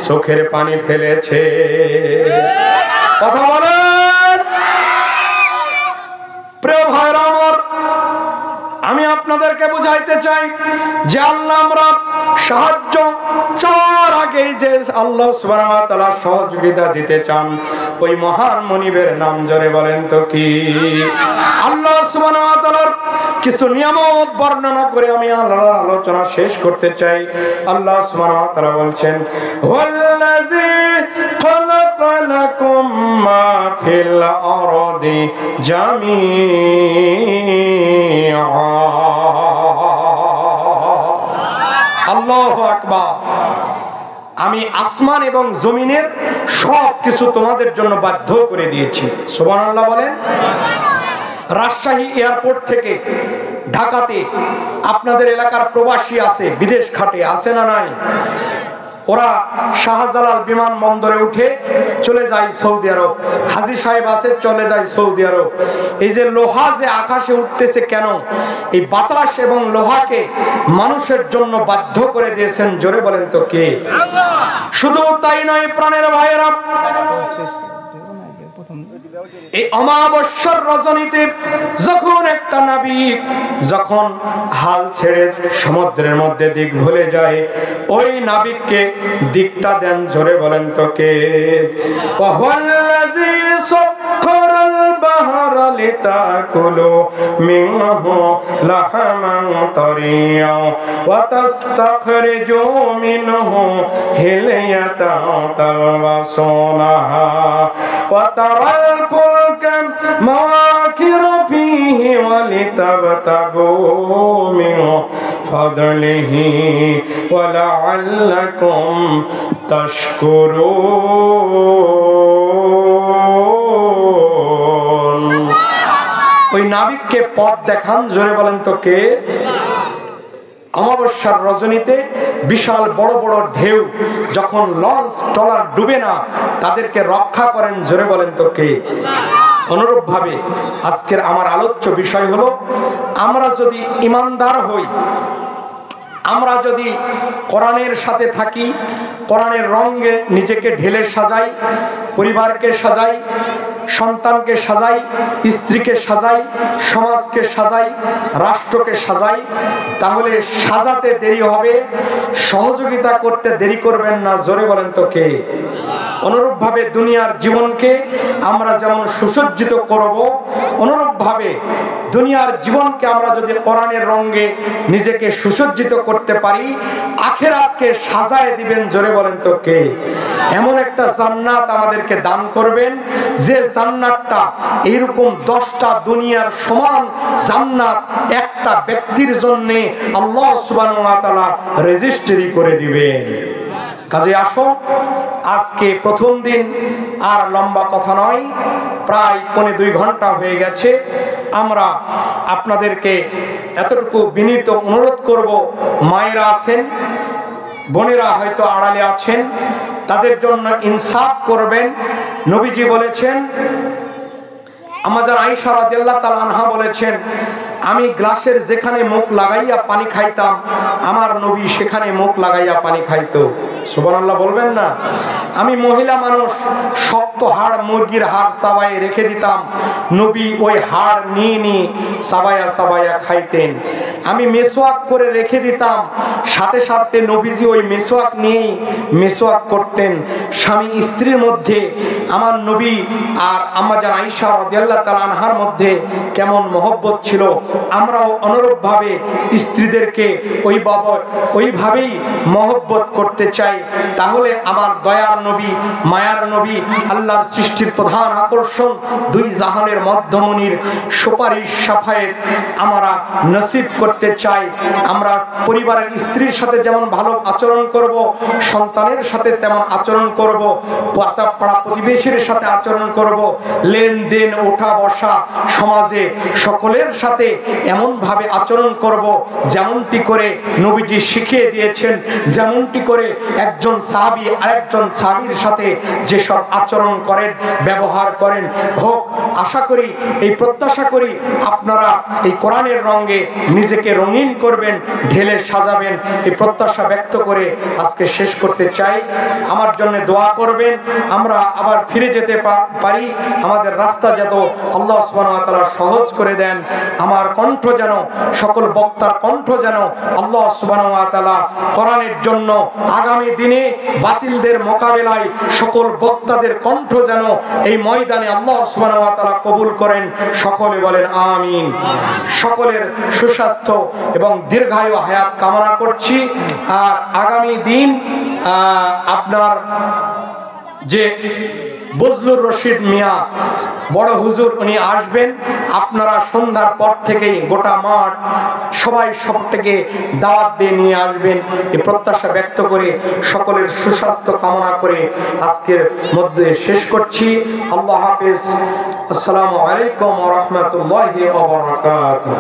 চোখের পানি ফেলেছে। কথা বলেন। প্রিয় ভাইরা আমার, আমি আপনাদেরকে বুঝাইতে চাই যে আল্লাহ আমরা সাহায্য চাওয়ার আগেই যে আল্লাহ সুবহানাহু ওয়া তাআলা সহযোগিতা দিতে চান, ওই মহান মুনিবের নাম জোরে বলেন তো কি? আল্লাহ সুবহানাহু ওয়া তাআলার কিছু নিয়ামত বর্ণনা করে আমি আল্লাহর আলোচনা শেষ করতে চাই। আল্লাহ সুবহানাহু ওয়া তাআলা বলছেন ওয়াল্লাযী খালাকা লাকুম মা ফিল আরদি জামিআ। আল্লাহু আকবার। আমি আসমান এবং জমিনের সব কিছু তোমাদের জন্য বাধ্য করে দিয়েছি। সুবহানাল্লাহ বলেন। রাজশাহী এয়ারপোর্ট থেকে ঢাকাতে আপনাদের এলাকার প্রবাসী আছে, বিদেশ খাটে, আছে না নাই? ওরা শাহজালাল বিমানবন্দরে উঠে চলে যায় সৌদি আরব। হাজী সাহেব আছে, চলে যায় সৌদি আরব। এই যে লোহা যে আকাশে উঠতেছে কেন? এই বাতাস এবং লোহাকে মানুষের জন্য বাধ্য করে দিয়েছেন। জোরে বলেন তো কে? শুধু তাই নয় প্রাণের ভাইয়েরা, এই অমাবস্যার রজনীতে যখন একটা নাবিক যখন হাল ছেড়ে সমুদ্রের মধ্যে দিক ভুলে যায়, ওই নাবিককে দিকটা দেন। জোরে বলেন তো কে? ওয়াল্লাযী সাখখারাল বাহরা লিতাকুলু মিনহু লাহমান তারিয়া ওয়া তাস্তাখরিজু মিনহু হিলিয়াতান তালবাসুনাহা ওয়া তারাল ফুলকা মাওয়াকিরা ফীহি ওয়া লিতাবতাগু মিন ফাদলিহি ওয়া লাআল্লাকুম তাশকুরুন। ওই নাবিককে পথ দেখান। জোরে বলেন তো কে? অমাবস্যার রজনীতে বিশাল বড় বড় ঢেউ যখন লঞ্চ ট্রলার ডুবে না, তাদেরকে রক্ষা করেন, জোরে বলেন তো কে? অনুরূপভাবে আজকের আমার আলোচ্য বিষয় হলো, আমরা যদি ইমানদার হই, আমরা যদি কোরআনের সাথে থাকি, কোরআনের রঙে নিজেকে ঢেলে সাজাই, পরিবারকে সাজাই, সন্তানকে সাজাই, স্ত্রীকে সাজাই, সমাজকে সাজাই, রাষ্ট্রকে সাজাই, তাহলে সাজাতে দেরি হবে, সহযোগিতা করতে দেরি করবেন না, জোরে বলেন তো কে? অনুরূপভাবে দুনিয়ার জীবনকে আমরা যেমন সুসজ্জিত করব, অনুরূপভাবে দুনিয়ার জীবনকে আমরা যদি কোরআনের রঙে নিজেকে সুসজ্জিত করতে পারি, আখিরাতকে সাজায় দিবেন, জোরে বলেন তো কে? এমন একটা জান্নাত আমাদেরকে দান করবেন, যে জান্নাতটা এইরকম 10টা দুনিয়ার সমান জান্নাত একটা ব্যক্তির জন্য আল্লাহ সুবহানাহু ওয়া তাআলা রেজিস্ট্রি করে দিবেন। কাজে আসো, আজকে প্রথম দিন, আর লম্বা কথা নয়, প্রায় 2.25 ঘন্টা হয়ে গেছে। আমরা আপনাদেরকে এতটুকু বিনীত অনুরোধ করব, মায়েরা আছেন, বোনেরা হয়তো আড়ালে আছেন, তাদের জন্য ইনসাফ করবেন। নবীজি বলেছেন, আমাদের আয়েশা রাদিয়াল্লাহু তাআলা আনহা বলেছেন, আমি গ্লাসের যেখানে মুখ লাগাইয়া পানি খাইতাম, আমার নবী সেখানে মুখ লাগাইয়া পানি খাইতো। সুবহানাল্লাহ বলবেন না? আমি মহিলা মানুষ, শক্ত হাড়, মুরগির হাড় চাবাইয়ে রেখে দিতাম, নবী ওই হাড় নিয়ে নিয়ে চাবাইয়া চাবাইয়া খাইতেন। আমি মেসওয়াক করে রেখে দিতাম, সাথে সাথে নবীজি ওই মেসওয়াক নিয়েই মেসওয়াক করতেন। স্বামী স্ত্রীর মধ্যে আমার নবী আর আমাদের আয়েশা রাদিয়াল্লাহু তাআলা আনহার মধ্যে কেমন মহব্বত ছিল, আমরাও অনুরূপভাবে স্ত্রীদেরকে ওইভাবেই মহব্বত করতে চাই। তাহলে আমার দয়ার নবী, মায়ার নবী, আল্লাহর সৃষ্টির প্রধান আকর্ষণ, 2 জাহানের মধ্যমণির সুপারিশ সাফায়েত আমরা নসিব করতে চাই। আমরা পরিবারের স্ত্রীর সাথে যেমন ভালো আচরণ করব, সন্তানের সাথে তেমন আচরণ করব, পাড়া প্রতিবেশীর সাথে আচরণ করব, লেনদেন, ওঠা বসা, সমাজে সকলের সাথে এমন ভাবে আচরণ করব যেমনটি করে নবীজি শিখিয়ে দিয়েছেন, যেমনটি করে একজন সাহাবী আরেকজন সাহাবীর সাথে যেসব আচরণ করেন, ব্যবহার করেন হোক। আশা করি, এই প্রত্যাশা করি, আপনারা এই কোরআনের রঙে নিজেকে রঙিন করবেন, ঢেলে সাজাবেন, এই প্রত্যাশা ব্যক্ত করে আজকে শেষ করতে চাই। আমার জন্য দোয়া করবেন, আমরা আবার ফিরে যেতে পারি, আমাদের রাস্তা যত আল্লাহ সুবহানাহু ওয়া তাআলা সহজ করে দেন। আমার কণ্ঠ যেন, সকল বক্তার কণ্ঠ যেন আল্লাহ সুবহানাহু ওয়া তাআলা কোরআনের জন্য আগামী দিনে বাতিলদের মোকাবেলায় সকল বক্তাদের কণ্ঠ যেন এই ময়দানে আল্লাহ সুবহানাহু ওয়া তাআলা কবুল করেন। সকলে বলেন আমিন। সকলের সুস্বাস্থ্য এবং দীর্ঘায়ু হায়াত কামনা করছি। আর আগামী দিন আপনার যে বজলুর রশিদ মিয়া বড় হুজুর, উনি আসবেন। আপনারা সন্ধ্যার পর থেকেই গোটা মাঠ সবাই সবটাকে দাওয়াত দিয়ে নিয়ে আসবেন, এই প্রত্যাশা ব্যক্ত করে সকলের সুস্বাস্থ্য কামনা করে আজকের মধ্যে শেষ করছি। আল্লাহ হাফেজ। আসসালামু আলাইকুম ওয়া রাহমাতুল্লাহি ওয়া বারাকাতুহু।